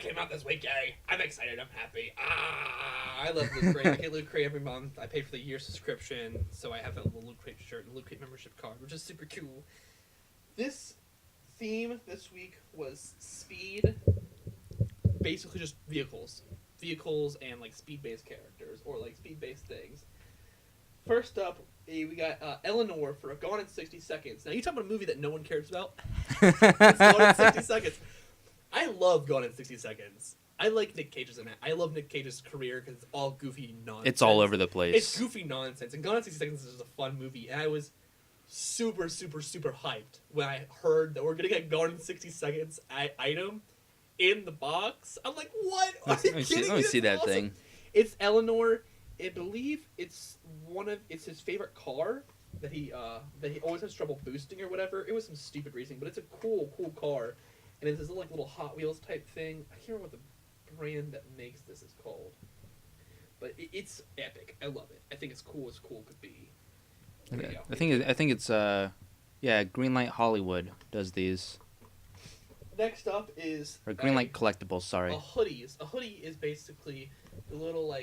A: came out this week. Yay! I'm excited. I'm happy. I love Loot Crate. I get Loot Crate every month. I pay for the year subscription, so I have a little Loot Crate shirt and Loot Crate membership card, which is super cool. This theme this week was speed, basically just vehicles and like speed-based characters or like speed-based things. First up, we got Eleanor for Gone in 60 Seconds. Now, you talk about a movie that no one cares about? It's Gone in 60 Seconds. I love Gone in 60 Seconds. I like Nick Cage's in it. I love Nick Cage's career because it's all goofy nonsense.
B: It's all over the place.
A: It's goofy nonsense. And Gone in 60 Seconds is a fun movie. And I was super, super, super hyped when I heard that we're going to get Gone in 60 Seconds item in the box. I'm like, what?
B: Let me see that thing.
A: It's Eleanor I believe it's his favorite car that he always has trouble boosting or whatever. It was some stupid reason, but it's a cool car, and it's this little Hot Wheels type thing. I can't remember what the brand that makes this is called, but it's epic. I love it. I think it's cool as cool could be.
B: I think it's Greenlight Hollywood does these.
A: Next up is
B: Or Greenlight Collectibles, sorry.
A: A hoodie is basically the little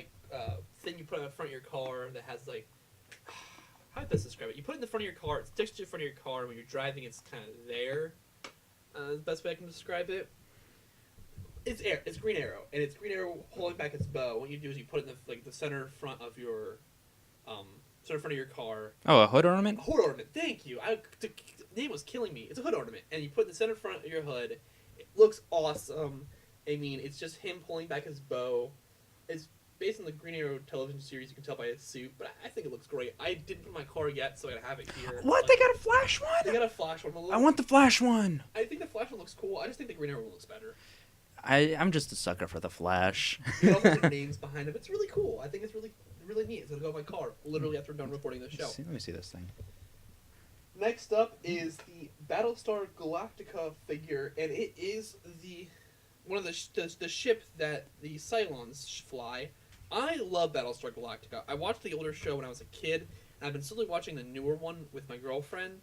A: thing you put on the front of your car that has how do I best describe it? You put it in the front of your car. It sticks to the front of your car. And when you're driving, it's kind of there. The best way I can describe it. It's Green Arrow, and it's Green Arrow holding back its bow. What you do is you put it in the center front of your center front of your car.
B: Oh, a hood ornament?
A: A hood ornament. Thank you. The name was killing me. It's a hood ornament, and you put it in the center front of your hood. It looks awesome. I mean, it's just him pulling back his bow. It's based on the Green Arrow television series. You can tell by his suit, but I think it looks great. I didn't put my car yet, so I gotta have it here.
B: What? They got a Flash one?
A: They got a Flash one.
B: I want the Flash one.
A: I think the Flash one looks cool. I just think the Green Arrow one looks better.
B: I'm just a sucker for the Flash.
A: You know, the names behind it. It's really cool. I think it's really neat. It's gonna go in my car literally after I'm done recording the show.
B: Let me see this thing.
A: Next up is the Battlestar Galactica figure, and it is one of the ship that the Cylons fly. I love Battlestar Galactica. I watched the older show when I was a kid, and I've been slowly watching the newer one with my girlfriend,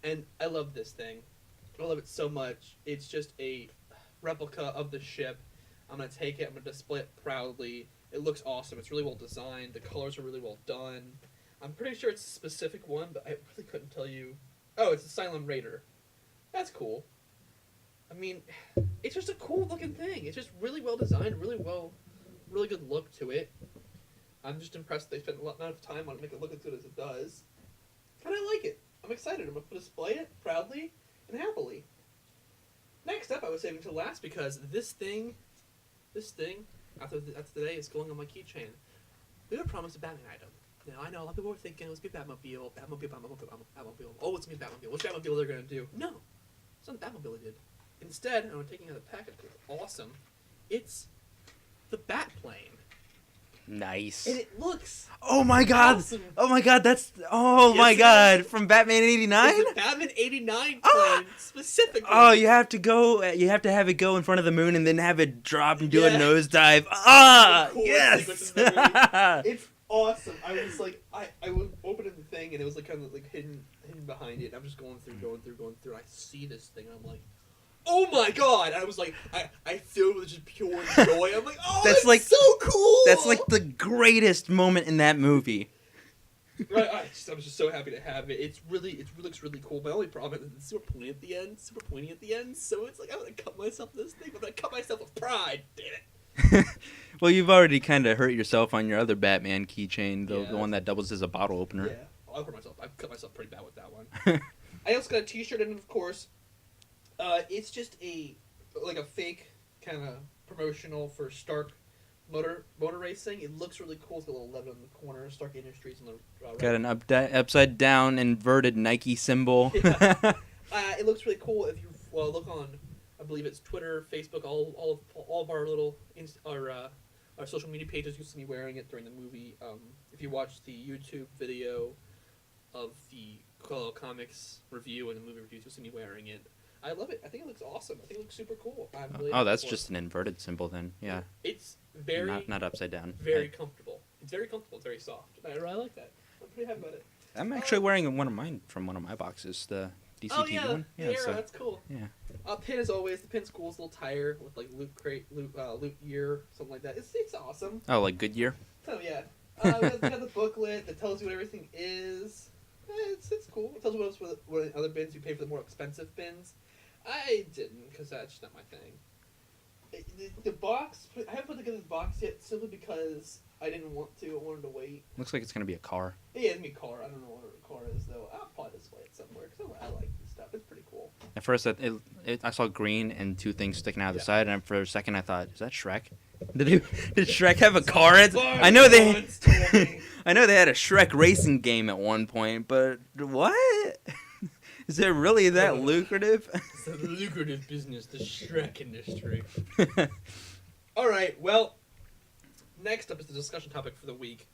A: and I love this thing. I love it so much. It's just a replica of the ship. I'm going to take it. I'm going to display it proudly. It looks awesome. It's really well designed. The colors are really well done. I'm pretty sure it's a specific one, but I really couldn't tell you. Oh, it's a Cylon Raider. That's cool. I mean, it's just a cool looking thing. It's just really well designed, really good look to it. I'm just impressed they spent a lot of time on it to make it look as good as it does. And I like it. I'm excited. I'm going to display it proudly and happily. Next up, I was saving to last because this thing, after today, is going on my keychain. We were promised a Batman item. Now, I know a lot of people were thinking it was going to be Batmobile. Oh, it's going to be Batmobile. Which Batmobile they're going to do? No. It's not the Batmobile they did. Instead, and I'm taking out the package because it's awesome, it's the Batplane.
B: Nice.
A: And it looks
B: Oh my god!
A: awesome.
B: Oh my god, that's... Oh my god! From Batman 89?
A: It's the Batman 89 plane, specifically.
B: Oh, you have to have it go in front of the moon and then have it drop and do a nosedive. Ah! Yes!
A: It's awesome. I was like, I was opening the thing and it was kind of hidden behind it. And I'm just going through. And I see this thing and I'm like, oh my god! And I was like, I filled with just pure joy. I'm like, oh, that's so cool!
B: That's the greatest moment in that movie.
A: Right, I was just so happy to have it. It looks really cool. My only problem is it's super pointy at the end. So it's like I'm gonna cut myself this thing. I'm gonna cut myself with pride. Damn it.
B: Well, you've already kind of hurt yourself on your other Batman keychain, the one that doubles as a bottle opener.
A: Yeah, I'll hurt myself. I've cut myself pretty bad with that one. I also got a T-shirt, and of course, it's just a fake kind of promotional for Stark motor racing. It looks really cool. It's got a little 11 in the corner. Stark Industries on the
B: got an upside down inverted Nike symbol.
A: Yeah. It looks really cool. If you look on, I believe it's Twitter, Facebook, all of our little our social media pages. You see me wearing it during the movie. If you watch the YouTube video of the comics review and the movie reviews, you'll see me wearing it. I love it. I think it looks awesome. I think it looks super cool.
B: That's just an inverted symbol then. Yeah.
A: It's very
B: not upside down.
A: Very comfortable. It's very comfortable. It's very soft. I really like that. I'm pretty happy about it.
B: I'm actually wearing one of mine from one of my boxes, the DC TV one.
A: Yeah, the Arrow, that's cool.
B: Yeah.
A: Pin as always. The pin's cool. It's a little tire with loot year, something like that. It's awesome.
B: Oh, like Goodyear?
A: So yeah. We got the booklet that tells you what everything is. It's cool. It tells you what other bins you pay for the more expensive bins. I didn't, because that's just not my thing. The box, I haven't put together the box yet simply because I didn't want to. I wanted to wait.
B: Looks like it's going to be a car.
A: Yeah, it's going to be a car. I don't know what a car is, though. I'll probably display it somewhere, because I like this stuff. It's pretty cool.
B: At first, I saw green and two things sticking out of the side, and for a second I thought, is that Shrek? Did Shrek have a car? I know they had a Shrek racing game at one point, but what? Is it really that lucrative?
A: It's a lucrative business, the Shrek industry. All right, well, next up is the discussion topic for the week.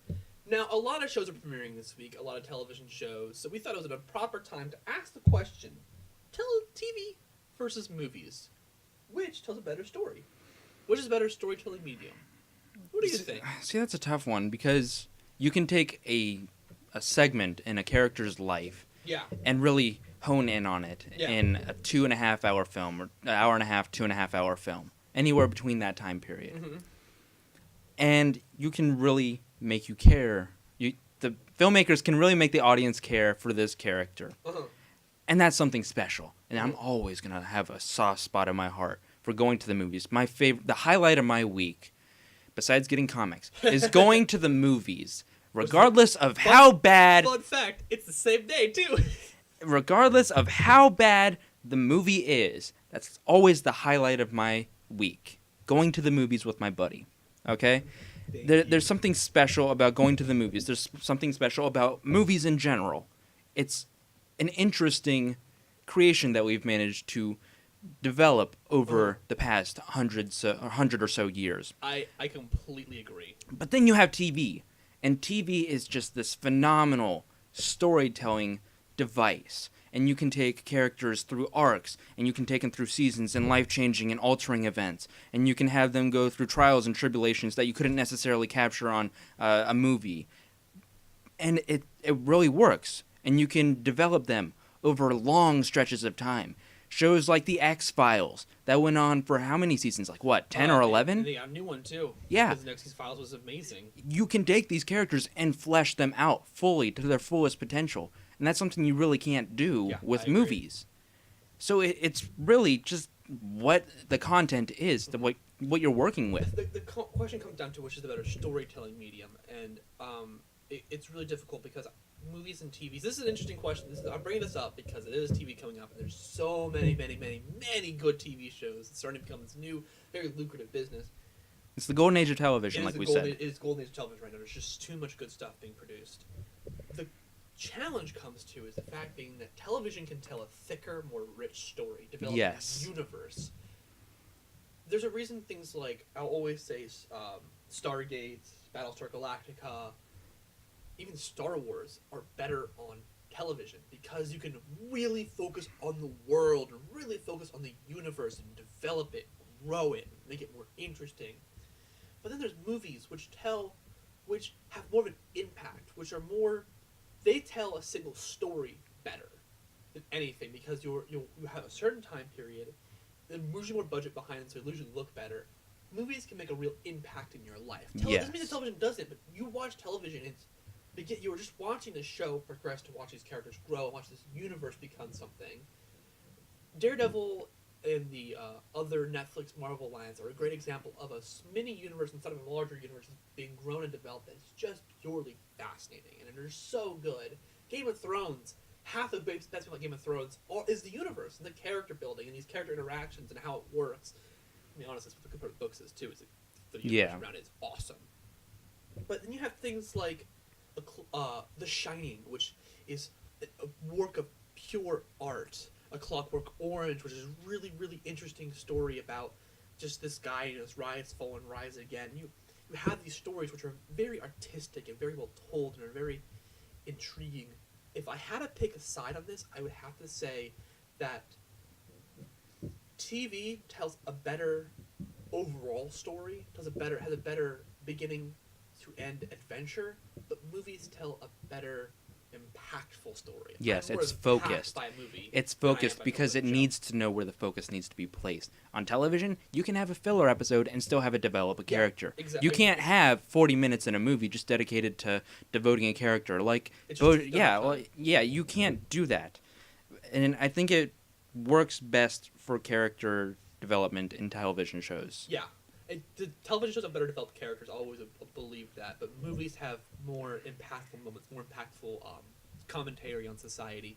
A: Now, a lot of shows are premiering this week, a lot of television shows, so we thought it was a proper time to ask the question, TV versus movies. Which tells a better story? Which is a better storytelling medium? What do you think?
B: See, that's a tough one, because you can take a segment in a character's life and really hone in on it in a 2.5 hour film, or an hour and a half, 2.5 hour film, anywhere between that time period.
A: Mm-hmm.
B: And you can really make you care. The filmmakers can really make the audience care for this character.
A: Uh-huh.
B: And that's something special. And I'm always going to have a soft spot in my heart for going to the movies. The highlight of my week, besides getting comics, is going to the movies, regardless of how bad...
A: Fun fact, it's the same day, too.
B: Regardless of how bad the movie is, that's always the highlight of my week. Going to the movies with my buddy. Okay? There's something special about going to the movies. There's something special about movies in general. It's an interesting creation that we've managed to develop over the past 100 or so years.
A: I completely agree.
B: But then you have TV. And TV is just this phenomenal storytelling device. And you can take characters through arcs, and you can take them through seasons and life-changing and altering events, and you can have them go through trials and tribulations that you couldn't necessarily capture on a movie. And it really works, and you can develop them over long stretches of time. Shows like The X-Files, that went on for how many seasons? 10 or 11?
A: They got a new one, too.
B: Yeah.
A: Because the X-Files was amazing.
B: You can take these characters and flesh them out fully to their fullest potential. And that's something you really can't do with movies. So it's really just what the content is, what you're working with.
A: The question comes down to which is the better storytelling medium. And it's really difficult because movies and TVs... This is an interesting question. I'm bringing this up because it is TV coming up. And there's so many good TV shows. It's starting to become this new, very lucrative business.
B: It's the golden age of television, like we said.
A: It is golden age of television right now. There's just too much good stuff being produced. The challenge comes to is the fact being that television can tell a thicker, more rich story, develop a universe. There's a reason things like, I'll always say, Stargate, Battlestar Galactica, even Star Wars are better on television because you can really focus on the world, really focus on the universe and develop it, grow it, make it more interesting. But then there's movies which have more of an impact, which are more... They tell a single story better than anything because you have a certain time period, then usually more budget behind it, so it usually look better. Movies can make a real impact in your life. Doesn't mean that television doesn't, but you watch television, you were just watching the show progress to watch these characters grow and watch this universe become something. Daredevil and the other Netflix Marvel lines are a great example of a mini universe inside of a larger universe being grown and developed that's just purely fascinating, and they're so good. Game of Thrones, half the best thing about Game of Thrones is the universe and the character building and these character interactions and how it works. I mean, honestly, that's what the good part of books is too. Is the universe around it is awesome. But then you have things like The Shining, which is a work of pure art. A Clockwork Orange, which is a really, really interesting story about just this guy and his rise, fall, and rise again. You have these stories which are very artistic and very well told and are very intriguing. If I had to pick a side on this, I would have to say that TV tells a better overall story, has a better beginning to end adventure, but movies tell a better impactful story.
B: Yes, it's focused. It's focused because it needs to know where the focus needs to be placed. On television, you can have a filler episode and still have it develop a character.
A: Exactly.
B: You can't have 40 minutes in a movie just dedicated to devoting a character. You can't do that. And I think it works best for character development in television shows.
A: Yeah. The television shows have better developed characters. I always believe that, but movies have more impactful moments, more impactful commentary on society.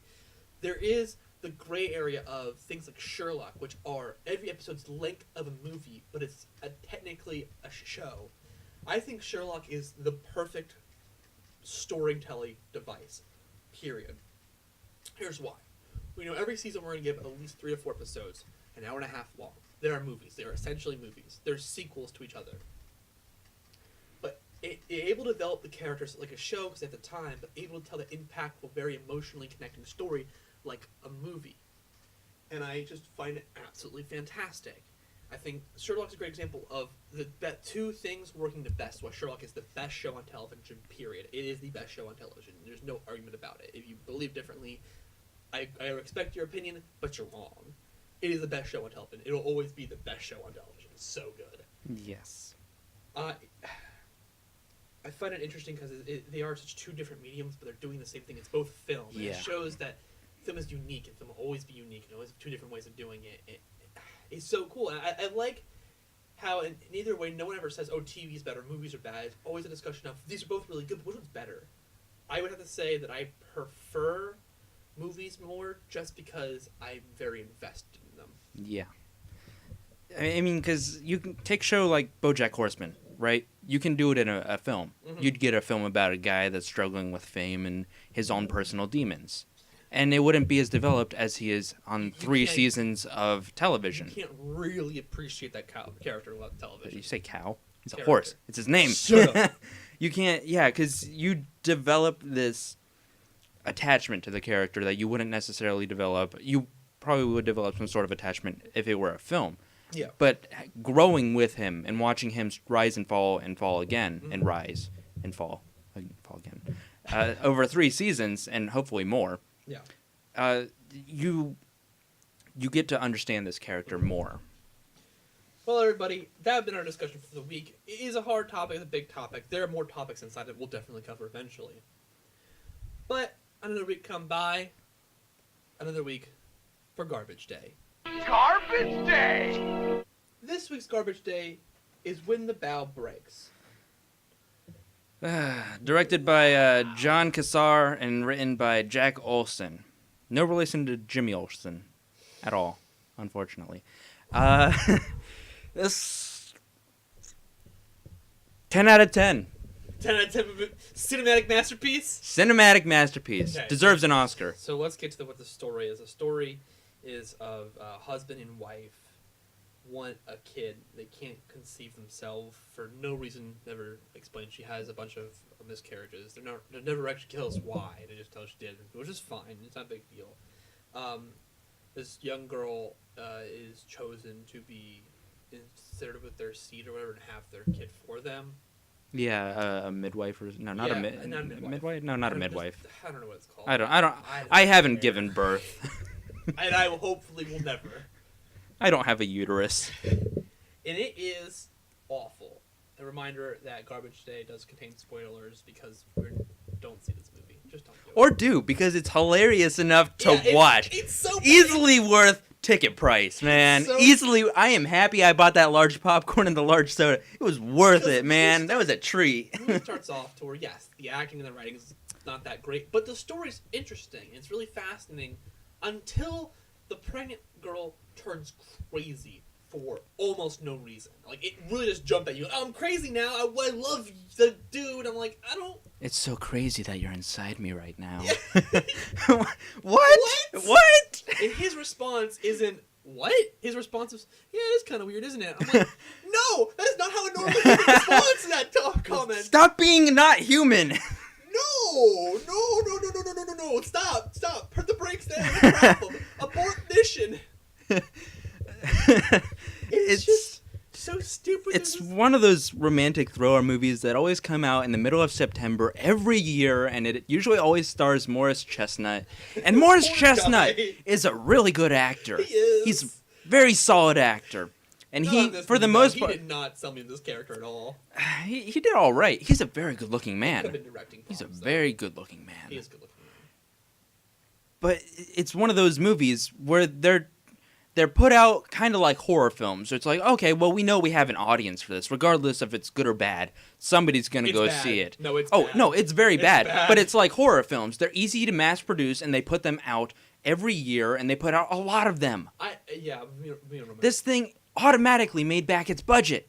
A: There is the gray area of things like Sherlock, which are every episode's length of a movie, but it's technically a show. I think Sherlock is the perfect storytelling device. Period. Here's why. We know every season we're going to give at least 3 to 4 episodes, an hour and a half long. There are movies. They are essentially movies. They're sequels to each other. But able to develop the characters like a show because at the time, but able to tell the impactful, very emotionally connecting story like a movie. And I just find it absolutely fantastic. I think Sherlock's a great example of that two things working the best. Why Sherlock is the best show on television, period. It is the best show on television. There's no argument about it. If you believe differently, I respect your opinion, but you're wrong. It is the best show on television. It'll always be the best show on television. It's so good.
B: Yes.
A: I find it interesting because they are such two different mediums, but they're doing the same thing. It's both film.
B: Yeah.
A: It shows that film is unique, and film will always be unique, and always have two different ways of doing it. It's so cool. And I like how in either way, no one ever says, oh, TV's better, movies are bad. It's always a discussion of, these are both really good, but which one's better? I would have to say that I prefer movies more just because I'm very invested in them.
B: Yeah. I mean, because you can take a show like BoJack Horseman, right? You can do it in a film.
A: Mm-hmm.
B: You'd get a film about a guy that's struggling with fame and his own personal demons. And it wouldn't be as developed as he is on 3 seasons of television.
A: You can't really appreciate that character on television.
B: Did you say cow? He's
A: Character.
B: a horse. It's his name.
A: Shut up.
B: You can't, yeah, because you develop this attachment to the character that you wouldn't necessarily develop. You probably would develop some sort of attachment if it were a film.
A: Yeah.
B: But growing with him and watching him rise and fall again,
A: Mm-hmm.
B: and rise and fall again, over 3 seasons and hopefully more.
A: Yeah.
B: You get to understand this character more.
A: Well, everybody, that has been our discussion for the week. It is a hard topic, it's a big topic. There are more topics inside it we'll definitely cover eventually. But another week come by, another week for Garbage Day.
C: Garbage Day!
A: This week's Garbage Day is When the Bough Breaks.
B: Directed by John Cassar and written by Jack Olson. No relation to Jimmy Olsen at all, unfortunately. This 10 out of 10.
A: 10 out of 10 cinematic masterpiece.
B: Cinematic masterpiece.
A: Okay.
B: Deserves an Oscar.
A: So let's get to what the story is. The story is of a husband and wife want a kid. They can't conceive themselves for no reason never explained. She has a bunch of miscarriages. They never actually tell us why. They just tell us she did, which is fine. It's not a big deal. This young girl is chosen to be inserted with their seed or whatever and have their kid for them.
B: Yeah, a midwife or no, not
A: Yeah,
B: a
A: not a midwife.
B: midwife. No, not a midwife.
A: I don't know what it's called.
B: I haven't given birth.
A: And I hopefully will never.
B: I don't have a uterus.
A: And it is awful. A reminder that Garbage Day does contain spoilers because we don't see this movie. Just don't do it.
B: Or do, because it's hilarious enough to
A: Yeah,
B: watch.
A: It's so
B: Easily worth ticket price, man.
A: So-
B: Easily. I am happy I bought that large popcorn and the large soda. It was worth it, man. That was a treat.
A: The movie starts off to where, yes, the acting and the writing is not that great, but the story's interesting. It's really fascinating until the pregnant girl turns crazy for almost no reason. Like, it really just jumped at you. Oh, I'm crazy now. I love the dude. I'm like, I don't...
B: It's so crazy that you're inside me right now.
A: Yeah.
B: What? What?
A: And his response isn't, what? His response is, yeah, it's kind of weird, isn't it? I'm like, no, that is not how a normal human responds to that comment.
B: Stop being not human.
A: No, stop. Put the brakes down. No problem. Abort mission. It's just so stupid.
B: It's one of those romantic thriller movies that always come out in the middle of September every year, and it usually always stars Morris Chestnut. And Morris
A: Poor
B: Chestnut
A: guy.
B: is a really good actor.
A: He is.
B: He's a very solid actor. And
A: Not
B: he,
A: in this
B: for the
A: movie,
B: most
A: he
B: part,
A: did not sell me this character at all.
B: he did all right. He's a very good-looking
A: Could
B: man.
A: have been directing.
B: He's a
A: problems, though.
B: very good-looking man.
A: He is good looking.
B: But it's one of those movies where they're put out kind of like horror films. So it's like, okay, well, we know we have an audience for this, regardless if it's good or bad. Somebody's gonna
A: It's
B: go
A: bad.
B: see it.
A: No, it's
B: oh
A: bad.
B: no, it's very
A: It's
B: bad.
A: bad.
B: But it's like horror films. They're easy to mass produce, and they put them out every year, and they put out a lot of them.
A: We don't remember.
B: This thing automatically made back its budget.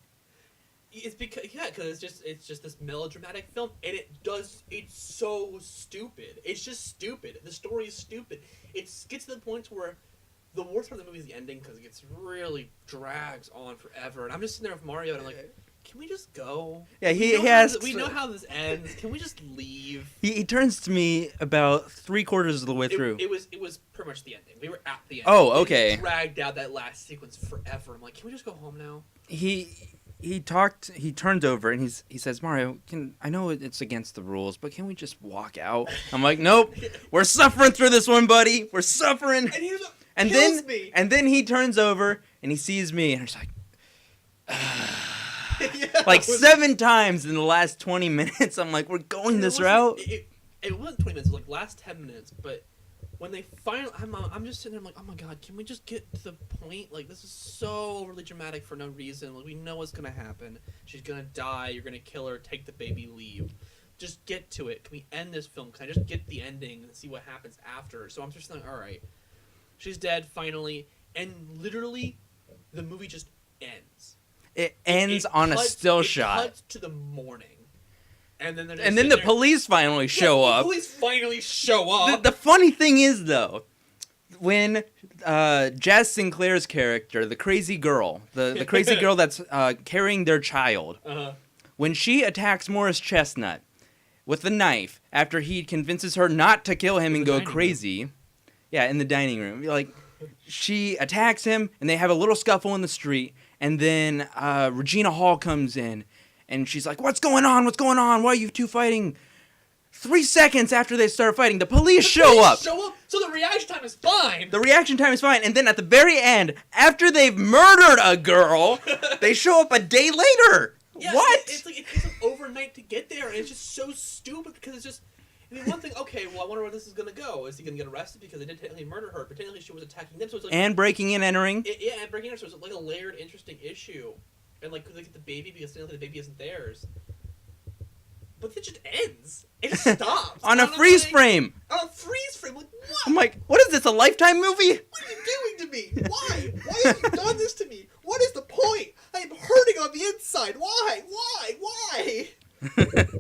A: It's because it's just this melodramatic film, and it's so stupid. It's just stupid. The story is stupid. It gets to the point where the worst part of the movie is the ending because it really drags on forever. And I'm just sitting there with Mario, and I'm like, can we just go?
B: Yeah,
A: we know how this ends. Can we just leave?
B: He turns to me about 3/4 of the way through.
A: It was pretty much the ending. We were at the end.
B: Oh, okay.
A: He dragged out that last sequence forever. I'm like, can we just go home now?
B: He turns over and he says, Mario, I know it's against the rules, but can we just walk out? I'm like, nope, we're suffering through this one, buddy. We're suffering.
A: And me.
B: And then he turns over and he sees me and he's like,
A: yeah,
B: like 7 times in the last 20 minutes. I'm like, we're going this route.
A: It wasn't 20 minutes. It was like last 10 minutes, but when they finally, I'm just sitting there, I'm like, oh my god, can we just get to the point? Like, this is so overly dramatic for no reason. Like, we know what's gonna happen. She's gonna die. You're gonna kill her. Take the baby. Leave. Just get to it. Can we end this film? Can I just get the ending and see what happens after? So I'm just like, all right, she's dead finally, and literally, the movie just ends.
B: It ends on a still shot.
A: It cuts to the morning. And then
B: the police finally show up.
A: The police finally show up.
B: The funny thing is, though, when Jazz Sinclair's character, the crazy girl, the crazy girl that's carrying their child, when she attacks Morris Chestnut with a knife after he convinces her not to kill him and go crazy, in the dining room, like she attacks him and they have a little scuffle in the street, and then Regina Hall comes in. And she's like, what's going on? What's going on? Why are you two fighting? 3 seconds after they start fighting, the police show up.
A: So the reaction time is fine.
B: The reaction time is fine. And then at the very end, after they've murdered a girl, they show up a day later.
A: Yeah,
B: what?
A: It takes them overnight to get there. And it's just so stupid because it's just... I mean, one thing, okay, well, I wonder where this is going to go. Is he going to get arrested because they did technically murder her, but technically she was attacking them? So it's like,
B: and breaking and entering.
A: And breaking and entering. So it's like a layered, interesting issue. And, like, could they get the baby because technically the baby isn't theirs? But it just ends. It stops.
B: On a freeze frame.
A: On a freeze frame? Like, what?
B: I'm like, what is this, a Lifetime movie?
A: What are you doing to me? Why? Why have you done this to me? What is the point? I am hurting on the inside. Why?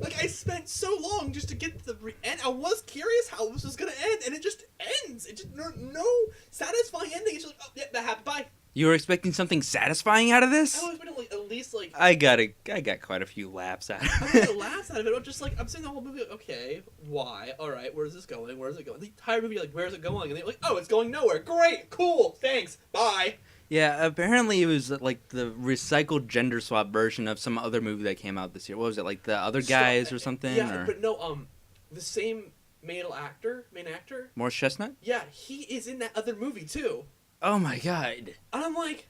A: Like, I spent so long just to get to the end. I was curious how this was going to end, and it just ends. It just, no satisfying ending. It's just like, oh, yeah, that happened. Bye.
B: You were expecting something satisfying out of this?
A: I was expecting, like, at least, like...
B: I got quite a few laughs out of it.
A: I got laughs out of it. I'm just like, I'm seeing the whole movie like, okay, why? Alright, where's this going? Where's it going? The entire movie, like, where's it going? And they're like, oh, it's going nowhere. Great, cool, thanks, bye.
B: Yeah, apparently it was like the recycled gender swap version of some other movie that came out this year. What was it, like The Other Guys or something?
A: Yeah,
B: or...
A: but no, the same main actor?
B: Morris Chestnut?
A: Yeah, he is in that other movie, too.
B: Oh my god.
A: And I'm like,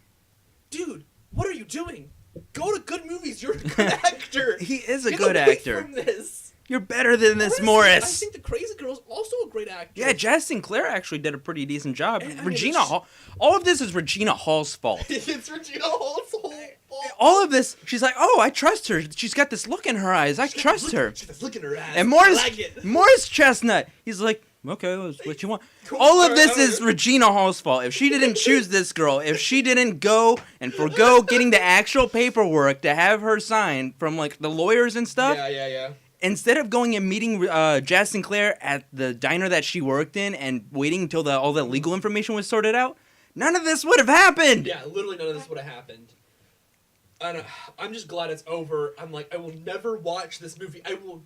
A: dude, what are you doing? Go to good movies, you're a good actor.
B: He is a
A: Get
B: good
A: away
B: actor.
A: From this.
B: You're better than this, Morris.
A: I think the crazy girl's also a great actor.
B: Yeah, Jazz Sinclair actually did a pretty decent job.
A: And,
B: Regina Hall. All of this is Regina Hall's fault.
A: It's Regina Hall's whole fault.
B: All of this, she's like, oh, I trust her. She's got this look in her eyes. I trust her.
A: She's got this look in her eyes.
B: And Morris Chestnut, he's like, okay, that's what you want.
A: Cool.
B: All of this is Regina Hall's fault. If she didn't choose this girl, if she didn't go and forgo getting the actual paperwork to have her signed from, like, the lawyers and stuff.
A: Yeah.
B: Instead of going and meeting Jazz Sinclair at the diner that she worked in and waiting until all the legal information was sorted out, none of this would have happened.
A: Yeah, literally none of this would have happened. I'm just glad it's over. I'm like, I will never watch this movie. I will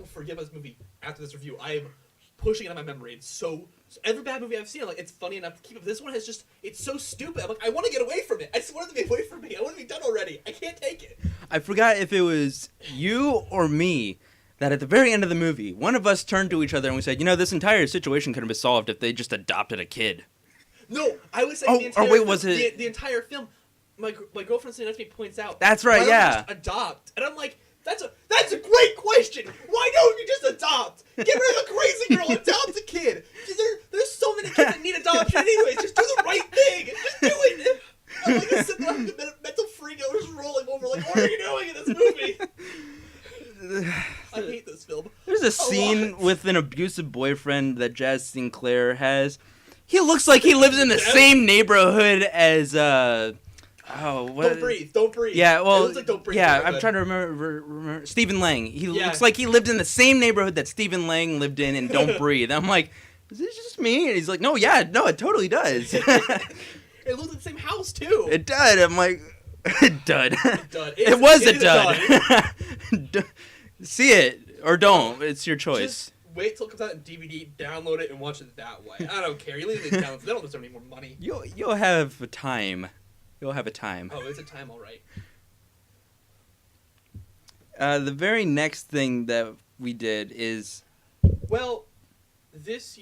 A: forgive this movie after this review. I am pushing it out of my memory. It's so every bad movie I've seen, I'm like, it's funny enough to keep it. This one has just, it's so stupid. I'm like, I want to get away from it. I just want it to be away from me. I want it to be done already. I can't take it.
B: I forgot if it was you or me that at the very end of the movie, one of us turned to each other and we said, this entire situation could have been solved if they just adopted a kid.
A: No, I was saying the entire film, my girlfriend sitting next to me points out.
B: That's right, yeah.
A: Just adopt. And I'm like, that's a great question. Why don't you just adopt? Get rid of the crazy girl, adopt a kid. There's so many kids that need adoption anyways. Just do the right thing. Just do it. I'm like, just sitting there like a mental freak out, just rolling over like, what are you doing in this movie? I hate this film.
B: There's a scene with an abusive boyfriend that Jazz Sinclair has. He looks like he lives in the same neighborhood as
A: Don't breathe.
B: Yeah, well,
A: it looks like Don't Breathe.
B: Yeah, I'm trying to remember Stephen Lang. He looks like he lived in the same neighborhood that Stephen Lang lived in Don't Breathe. I'm like, is this just me? And he's like, no, it totally does.
A: It looks like the same house too.
B: It does. I'm like, Dud.
A: Dud.
B: It was
A: It
B: a
A: is a
B: dud. See it or don't. It's your choice.
A: Just wait till it comes out in DVD, download it, and watch it that way. I don't care. You leave it down. They don't deserve any more money.
B: You'll have a time. You'll have a time.
A: Oh, it's a time, all right.
B: The very next thing that we did is
A: Well, this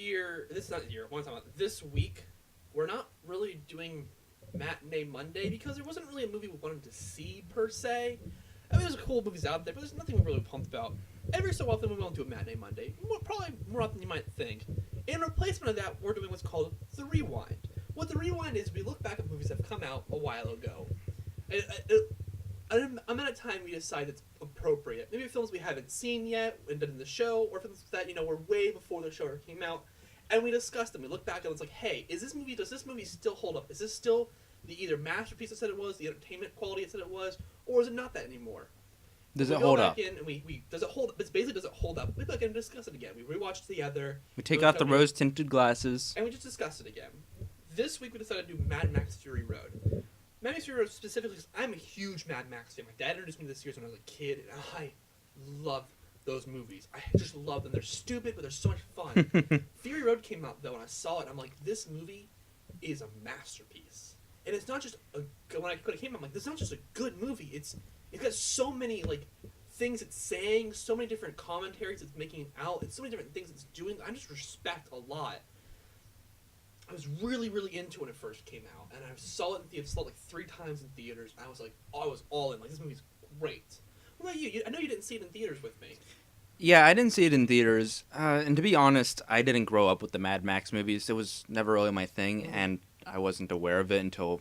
A: week, we're not really doing Matinee Monday because there wasn't really a movie we wanted to see per se. I mean, there's cool movies out there, but there's nothing we're really pumped about. Every so often, we want to do a Matinee Monday, probably more often than you might think. In replacement of that, we're doing what's called the Rewind. What the Rewind is, we look back at movies that have come out a while ago. An amount of time we decide that's appropriate. Maybe films we haven't seen yet and done in the show, or films that were way before the show ever came out, and we discuss them. We look back and it's like, hey, does this movie still hold up? Is this still the either masterpiece it said it was, the entertainment quality it said it was, or is it not that anymore?
B: Does it hold up?
A: Does it hold up? It's basically, does it hold up? We go back and discuss it again. We rewatch it together.
B: We take out the rose-tinted glasses.
A: And we just discuss it again. This week we decided to do Mad Max Fury Road. Mad Max Fury Road specifically because I'm a huge Mad Max fan. My dad introduced me to this series when I was a kid, and I love those movies. I just love them. They're stupid, but they're so much fun. Fury Road came out, though, and I saw it, and I'm like, this movie is a masterpiece. And it's not just when it came out, I'm like, this is not just a good movie. It's got so many things it's saying, so many different commentaries it's making out, it's so many different things it's doing. I just respect a lot. I was really, really into it when it first came out, and I saw it in theaters, saw it 3 times in theaters, and I was I was all in. This movie's great. What about you? I know you didn't see it in theaters with me.
B: Yeah, I didn't see it in theaters, and to be honest, I didn't grow up with the Mad Max movies. It was never really my thing, and I wasn't aware of it until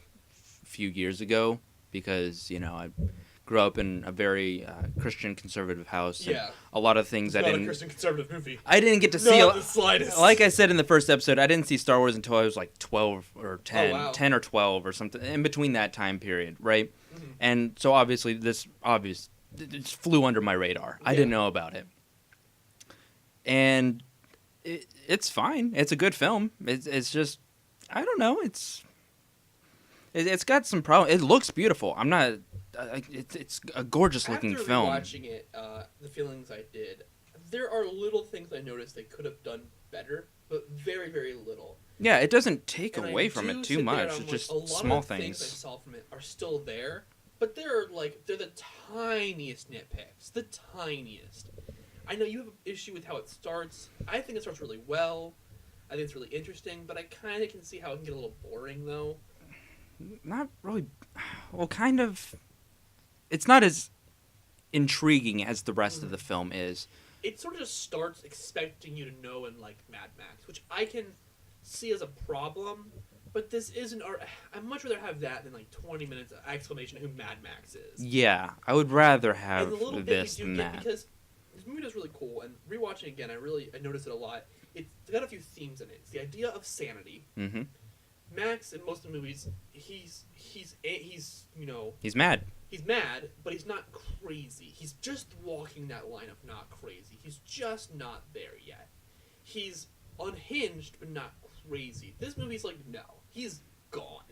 B: a few years ago, because, I grew up in a very Christian conservative house.
A: Yeah.
B: A lot of things
A: It's
B: I
A: not
B: didn't.
A: a Christian conservative movie.
B: I didn't get to see.
A: Not the slightest.
B: Like I said in the first episode, I didn't see Star Wars until I was 12 or 10,
A: Oh, wow.
B: 10 or 12 or something in between that time period, right?
A: Mm-hmm.
B: And so obviously it just flew under my radar. I didn't know about it, and it's fine. It's a good film. It's just I don't know. It's got some problem. It looks beautiful. I'm not. It's a gorgeous looking film.
A: After watching it, the feelings I did, there are little things I noticed they could have done better, but very, very little.
B: Yeah, it doesn't take
A: And
B: away
A: I
B: from
A: do
B: it too
A: sit there
B: much.
A: and I'm
B: It's just
A: a lot
B: small
A: of the things I
B: things.
A: saw from it are still there, but they're the tiniest nitpicks, the tiniest. I know you have an issue with how it starts. I think it starts really well. I think it's really interesting, but I kind of can see how it can get a little boring, though.
B: Not really. Well, kind of. It's not as intriguing as the rest of the film is.
A: It sort of just starts expecting you to know and like Mad Max, which I can see as a problem, but this isn't. I'd much rather have that than 20 minutes of explanation of who Mad Max is.
B: Yeah, I would rather have
A: And the little bit
B: this
A: we do
B: than
A: get,
B: that.
A: because this movie is really cool, and rewatching again, I noticed it a lot. It's got a few themes in it. It's the idea of sanity.
B: Mm-hmm.
A: Max in most of the movies, he's
B: He's mad.
A: He's mad, but he's not crazy. He's just walking that line of not crazy. He's just not there yet. He's unhinged, but not crazy. This movie's no, he's gone.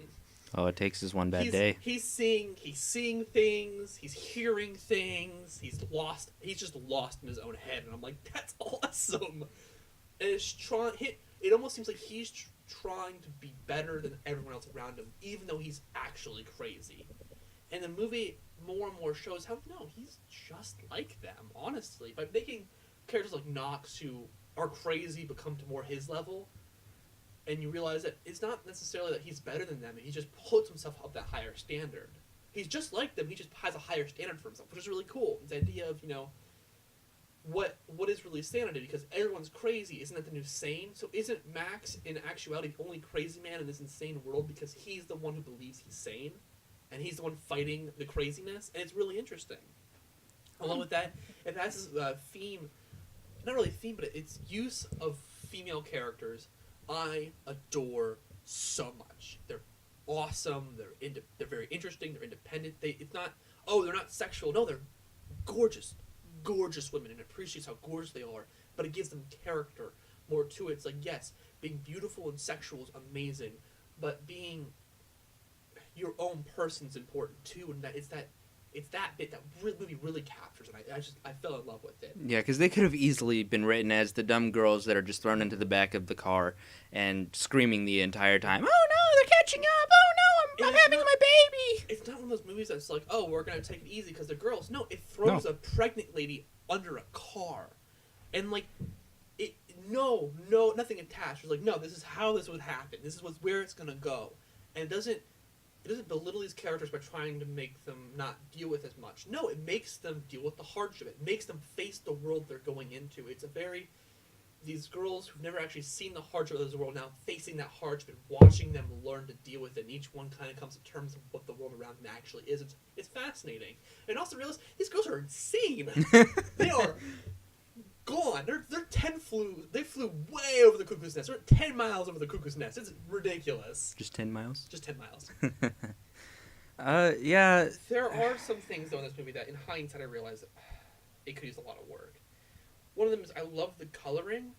B: Oh, it takes us one bad day.
A: He's seeing things. He's hearing things. He's lost. He's just lost in his own head, and I'm like, that's awesome. And it almost seems like he's trying to be better than everyone else around him, even though he's actually crazy. And the movie more and more shows how, no, he's just like them, honestly. By making characters like Knox, who are crazy, become to more his level, and you realize that it's not necessarily that he's better than them, he just puts himself up that higher standard. He's just like them, he just has a higher standard for himself, which is really cool. It's the idea of, what is really sanity, because everyone's crazy. Isn't that the new sane? So isn't Max, in actuality, the only crazy man in this insane world because he's the one who believes he's sane? And he's the one fighting the craziness, and it's really interesting. Along with that, it has this theme, not really theme, but it's use of female characters I adore so much. They're awesome, they're very interesting, they're independent. They're not sexual. No, they're gorgeous women, and it appreciates how gorgeous they are, but it gives them character, more to it. It's yes, being beautiful and sexual is amazing, but being your own person's important too, and it's that bit that movie really captures, and I fell in love with it.
B: Yeah, because they could have easily been written as the dumb girls that are just thrown into the back of the car and screaming the entire time, "Oh no, they're catching up! Oh no, I'm having my baby!"
A: It's not one of those movies that's like, oh, we're gonna take it easy because they're girls. No, it throws a pregnant lady under a car, and like, nothing attached. It's like, no, this is how this would happen. This is where it's gonna go, and it doesn't belittle these characters by trying to make them not deal with as much. No, it makes them deal with the hardship. It makes them face the world they're going into. It's these girls who've never actually seen the hardship of this world now facing that hardship and watching them learn to deal with it. And each one kind of comes to terms with what the world around them actually is. It's fascinating. And also realize these girls are insane. They are gone. They flew way over the cuckoo's nest. They're 10 miles over the cuckoo's nest. It's ridiculous.
B: Just 10 miles?
A: Just 10 miles.
B: Yeah.
A: There are some things, though, in this movie that, in hindsight, I realized that it could use a lot of work. One of them is I love the coloring,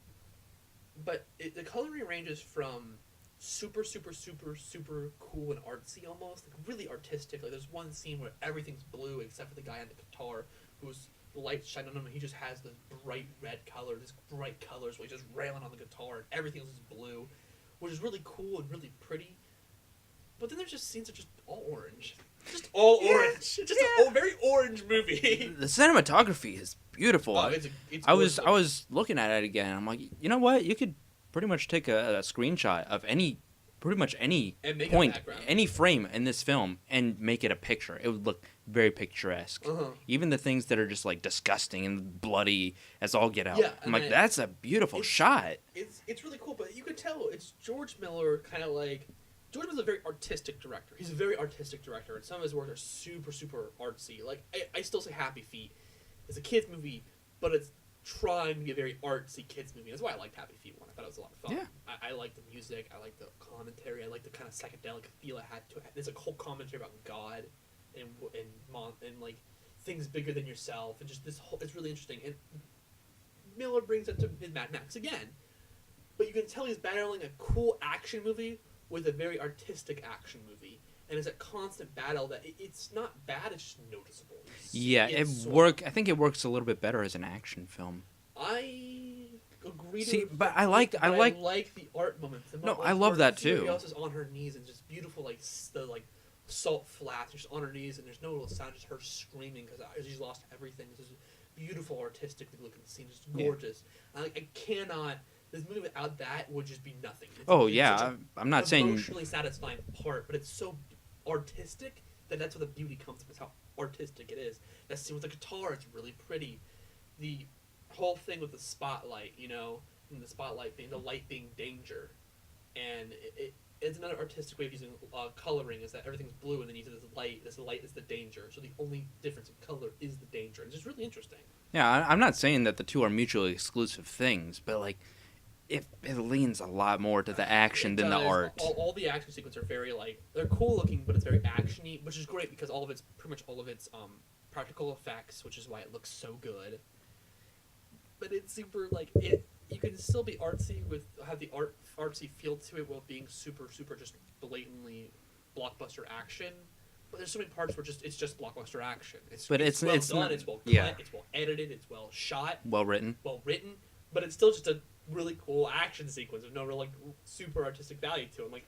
A: but the coloring ranges from super, super, super, super cool and artsy almost, like really artistic. Like there's one scene where everything's blue except for the guy on the guitar whose lights shine on him, and he just has this bright red color, this bright colors where he's just railing on the guitar, and everything else is blue, which is really cool and really pretty. But then there's just scenes that are just all orange. Just all orange. It's just a very orange movie.
B: The cinematography is beautiful.
A: Oh, it's
B: I was looking at it again. I'm like, you know what? You could pretty much take a screenshot of pretty much any point, any frame in this film, and make it a picture. It would look very picturesque.
A: Uh-huh.
B: Even the things that are just like disgusting and bloody as all get out.
A: Yeah,
B: I'm like, that's a beautiful shot.
A: It's really cool, but you could tell it's George Miller kind of like... George Miller's a very artistic director. He's a very artistic director, and some of his work are super, super artsy. Like, I still say Happy Feet is a kid's movie, but it's trying to be a very artsy kid's movie. That's why I liked Happy Feet 1. I thought it was a lot of fun.
B: Yeah.
A: I like the music. I like the commentary. I like the kind of psychedelic feel it had to it. There's a whole commentary about God and like things bigger than yourself, and just this whole... It's really interesting. And Miller brings it to Mad Max again, but you can tell he's battling a cool action movie with a very artistic action movie, and it's a constant battle that it's not bad, it's just noticeable.
B: I think it works a little bit better as an action film.
A: I agree.
B: But I like
A: the art moments.
B: I love that too.
A: Furiosa's on her knees and just beautiful, like the salt flats, just on her knees, and there's no real sound, just her screaming because she's lost everything. This is beautiful, artistically looking scene, just gorgeous. Yeah. I cannot. This movie without that would just be nothing.
B: I'm not saying
A: emotionally satisfying part, but it's so artistic that's where the beauty comes from. It's how artistic it is. That scene with the guitar, it's really pretty. The whole thing with the spotlight, and the spotlight being the light being danger, and it's another artistic way of using coloring is that everything's blue and then you use this light. This light is the danger. So the only difference in color is the danger. It's just really interesting.
B: Yeah, I'm not saying that the two are mutually exclusive things, but like. It leans a lot more to the action than the art.
A: All the action sequences are very they're cool looking, but it's very actiony, which is great because pretty much all of it's practical effects, which is why it looks so good. But it's super you can still be artsy have the artsy feel to it while being super super just blatantly blockbuster action. But there's so many parts where it's just blockbuster action. It's well done, it's well cut, it's well edited, it's well shot,
B: well written,
A: but it's still just a really cool action sequence with no real super artistic value to it. I'm like,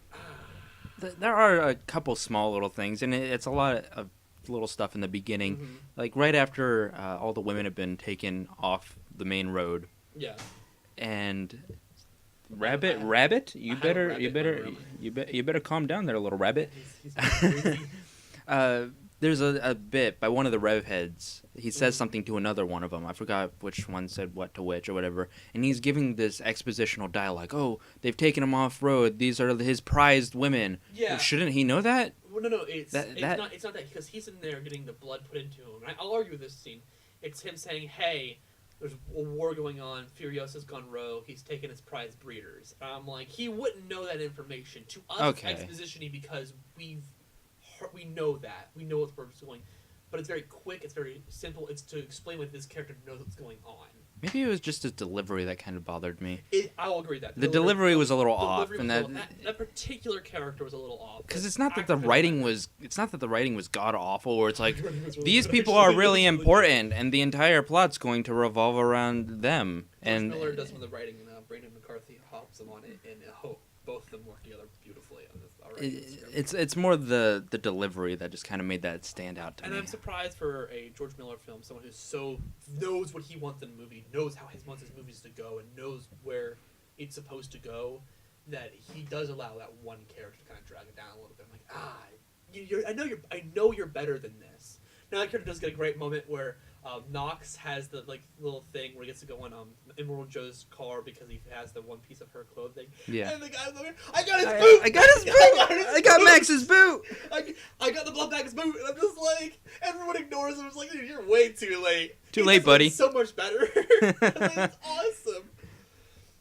B: There are a couple small little things, and it's a lot of little stuff in the beginning. Mm-hmm. Like right after all the women have been taken off the main road.
A: Yeah.
B: And Rabbit, you better calm down there, little rabbit.
A: He's crazy.
B: There's a bit by one of the rev heads. He says something to another one of them. I forgot which one said what to which or whatever. And he's giving this expositional dialogue. Oh, they've taken him off road. These are his prized women.
A: Yeah.
B: Well, shouldn't he know that?
A: Well, no. It's not that because he's in there getting the blood put into him. I'll argue with this scene. It's him saying, "Hey, there's a war going on. Furiosa's gone rogue. He's taken his prized breeders." I'm like, he wouldn't know that information. To us, it's exposition-y because we know that. We know what's going, but it's very quick. It's very simple. It's to explain what this character knows what's going on.
B: Maybe it was just his delivery that kind of bothered me.
A: I'll agree with that.
B: The delivery was a little off, and that
A: particular character was a little off.
B: because it's not that the writing was god awful, or it's like these people are really important, and the entire plot's going to revolve around them. And
A: Miller does some of the writing, and Brandon McCarthy hops them on it, and I hope both of them work together beautifully on this.
B: it's more the delivery that just kind of made that stand out to me.
A: And I'm surprised for a George Miller film, someone who so knows what he wants in a movie, knows how he wants his movies to go, and knows where it's supposed to go, that he does allow that one character to kind of drag it down a little bit. I'm like, I know you're better than this. Now that character does get a great moment where Knox has the little thing where he gets to go on Immortal Joe's car because he has the one piece of her clothing.
B: Yeah.
A: And the guy's like, I got his boot!
B: I got his boot! I got Max's boot!
A: I got the blood bag's boot! And I'm just like, everyone ignores him. It's like, dude, you're way too late.
B: Too late, buddy.
A: So much better. It's awesome.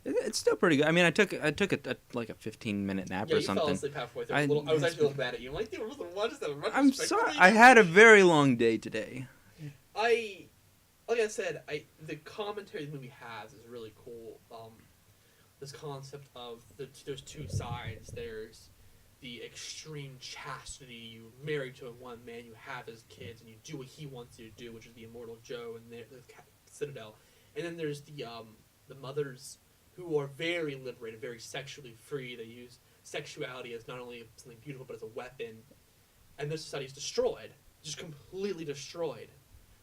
B: It's still pretty good. I mean, I took a 15-minute nap or something.
A: Yeah, you fell asleep halfway through. I was actually a little mad at you. I'm like, dude,
B: I'm sorry. I had a very long day today.
A: Like I said, the commentary the movie has is really cool. This concept of there's two sides. There's the extreme chastity. You marry to one man, you have his kids, and you do what he wants you to do, which is the Immortal Joe and the Citadel. And then there's the mothers who are very liberated, very sexually free. They use sexuality as not only something beautiful, but as a weapon. And this society is destroyed, just completely destroyed.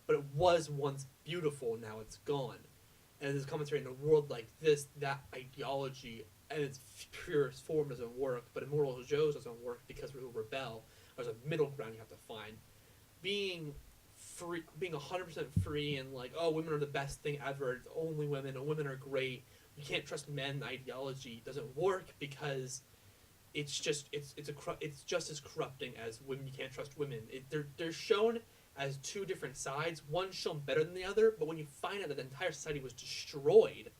A: But it was once beautiful, now it's gone. And this commentary in a world like this, that ideology and its purest form doesn't work, but Immortal Joe's doesn't work because we rebel. There's a middle ground you have to find. Being free, being 100% free, and like, oh, women are the best thing ever. It's only women, and women are great. You can't trust men. Ideology doesn't work because it's just as corrupting as women. You can't trust women. They're shown as two different sides, one shown better than the other, but when you find out that the entire society was destroyed,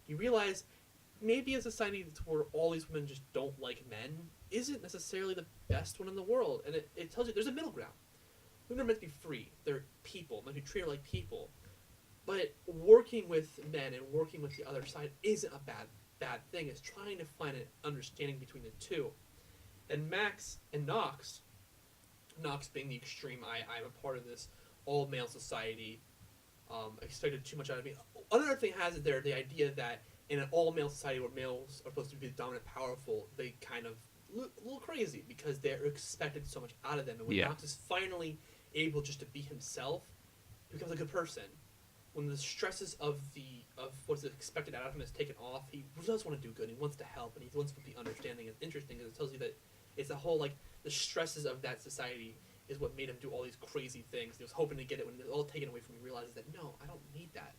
A: you realize maybe a society where all these women just don't like men isn't necessarily the best one in the world, and it tells you there's a middle ground. Women are meant to be free. They're people, meant to be treated like people. But working with men and working with the other side isn't a bad thing. It's trying to find an understanding between the two. And Max and Knox being the extreme, I'm a part of this all-male society, expected too much out of me. Another thing has it there, the idea that in an all-male society where males are supposed to be the dominant, powerful, they kind of look a little crazy because they're expected so much out of them. And when Knox is finally able just to be himself, he becomes a good person. When the stresses of what's expected out of him is taken off, he does want to do good. He wants to help, and he wants to be understanding. It's interesting because it tells you that it's a whole, like, the stresses of that society is what made him do all these crazy things. He was hoping to get it when it was all taken away from him. He realizes that, no, I don't need that.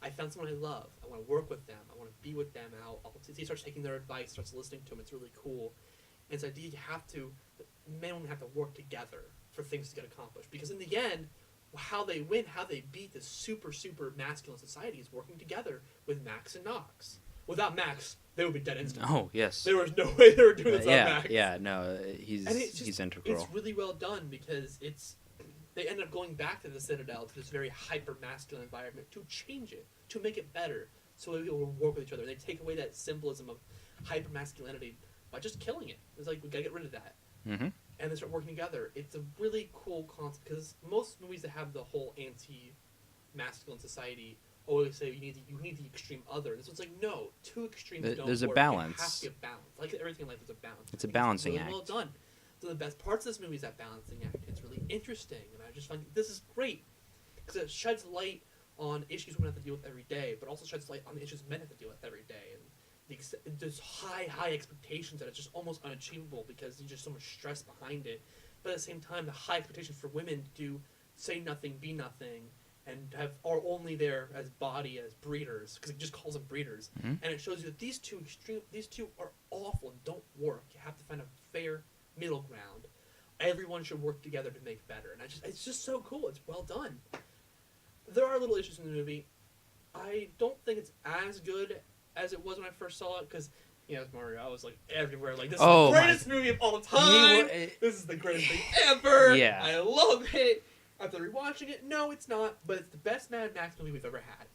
A: I found someone I love. I want to work with them. I want to be with them. And he starts taking their advice, starts listening to them. It's really cool. And it's idea men and women have to work together for things to get accomplished. Because in the end, how they win, how they beat this super, super masculine society is working together with Max and Knox. Without Max, they would be dead instantly.
B: Oh, yes.
A: There was no way they were doing this without Max.
B: Yeah, no, he's integral.
A: It's really well done because they end up going back to the Citadel, to this very hyper-masculine environment, to change it, to make it better, so that people will work with each other. They take away that symbolism of hyper-masculinity by just killing it. It's like, we gotta get rid of that.
B: Mm-hmm.
A: And they start working together. It's a really cool concept, because most movies that have the whole anti-masculine society always say you need the extreme other. This one's like, no, two extremes don't work.
B: There's a balance.
A: It has to be a balance. Like everything in life, there's a balance.
B: It's a balancing
A: really
B: act.
A: Well done. So the best parts of this movie is that balancing act. It's really interesting, and I just find this is great because it sheds light on issues women have to deal with every day, but also sheds light on the issues men have to deal with every day. And there's high expectations that it's just almost unachievable because there's just so much stress behind it. But at the same time, the high expectations for women to say nothing, be nothing, and are only there as body, as breeders, because it just calls them breeders.
B: Mm-hmm. And
A: it shows you that these two are awful and don't work. You have to find a fair middle ground. Everyone should work together to make better. And it's just so cool. It's well done. There are little issues in the movie. I don't think it's as good as it was when I first saw it, because as Mario, I was like everywhere. Like, this is the greatest movie of all time. This is the greatest thing ever.
B: Yeah.
A: I love it. After rewatching it, no, it's not, but it's the best Mad Max movie we've ever had.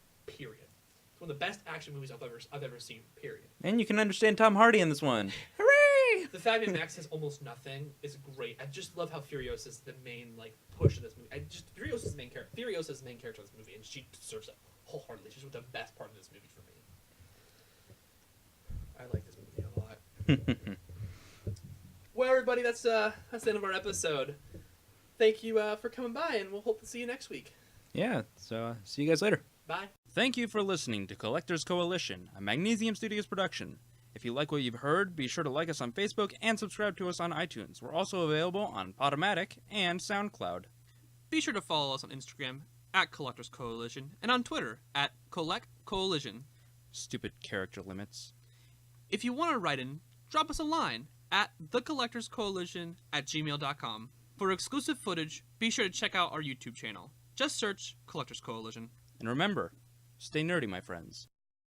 A: Period. It's one of the best action movies I've ever seen. Period.
B: And you can understand Tom Hardy in this one. Hooray!
A: The fact that Max has almost nothing is great. I just love how Furiosa is the main push of this movie. Furiosa is the main character. Furiosa is the main character of this movie, and she deserves it wholeheartedly. She's the best part of this movie for me. I like this movie a lot. Well, everybody, that's the end of our episode. Thank you for coming by, and we'll hope to see you next week.
B: Yeah, so see you guys later.
A: Bye.
B: Thank you for listening to Collectors Coalition, a Magnesium Studios production. If you like what you've heard, be sure to like us on Facebook and subscribe to us on iTunes. We're also available on PodOmatic and Soundcloud.
A: Be sure to follow us on Instagram at Collectors Coalition and on Twitter at Collect Coalition.
B: Stupid character limits.
A: If you want to write in, drop us a line at thecollectorscoalition@gmail.com. For exclusive footage, be sure to check out our YouTube channel. Just search Collectors Coalition.
B: And remember, stay nerdy, my friends.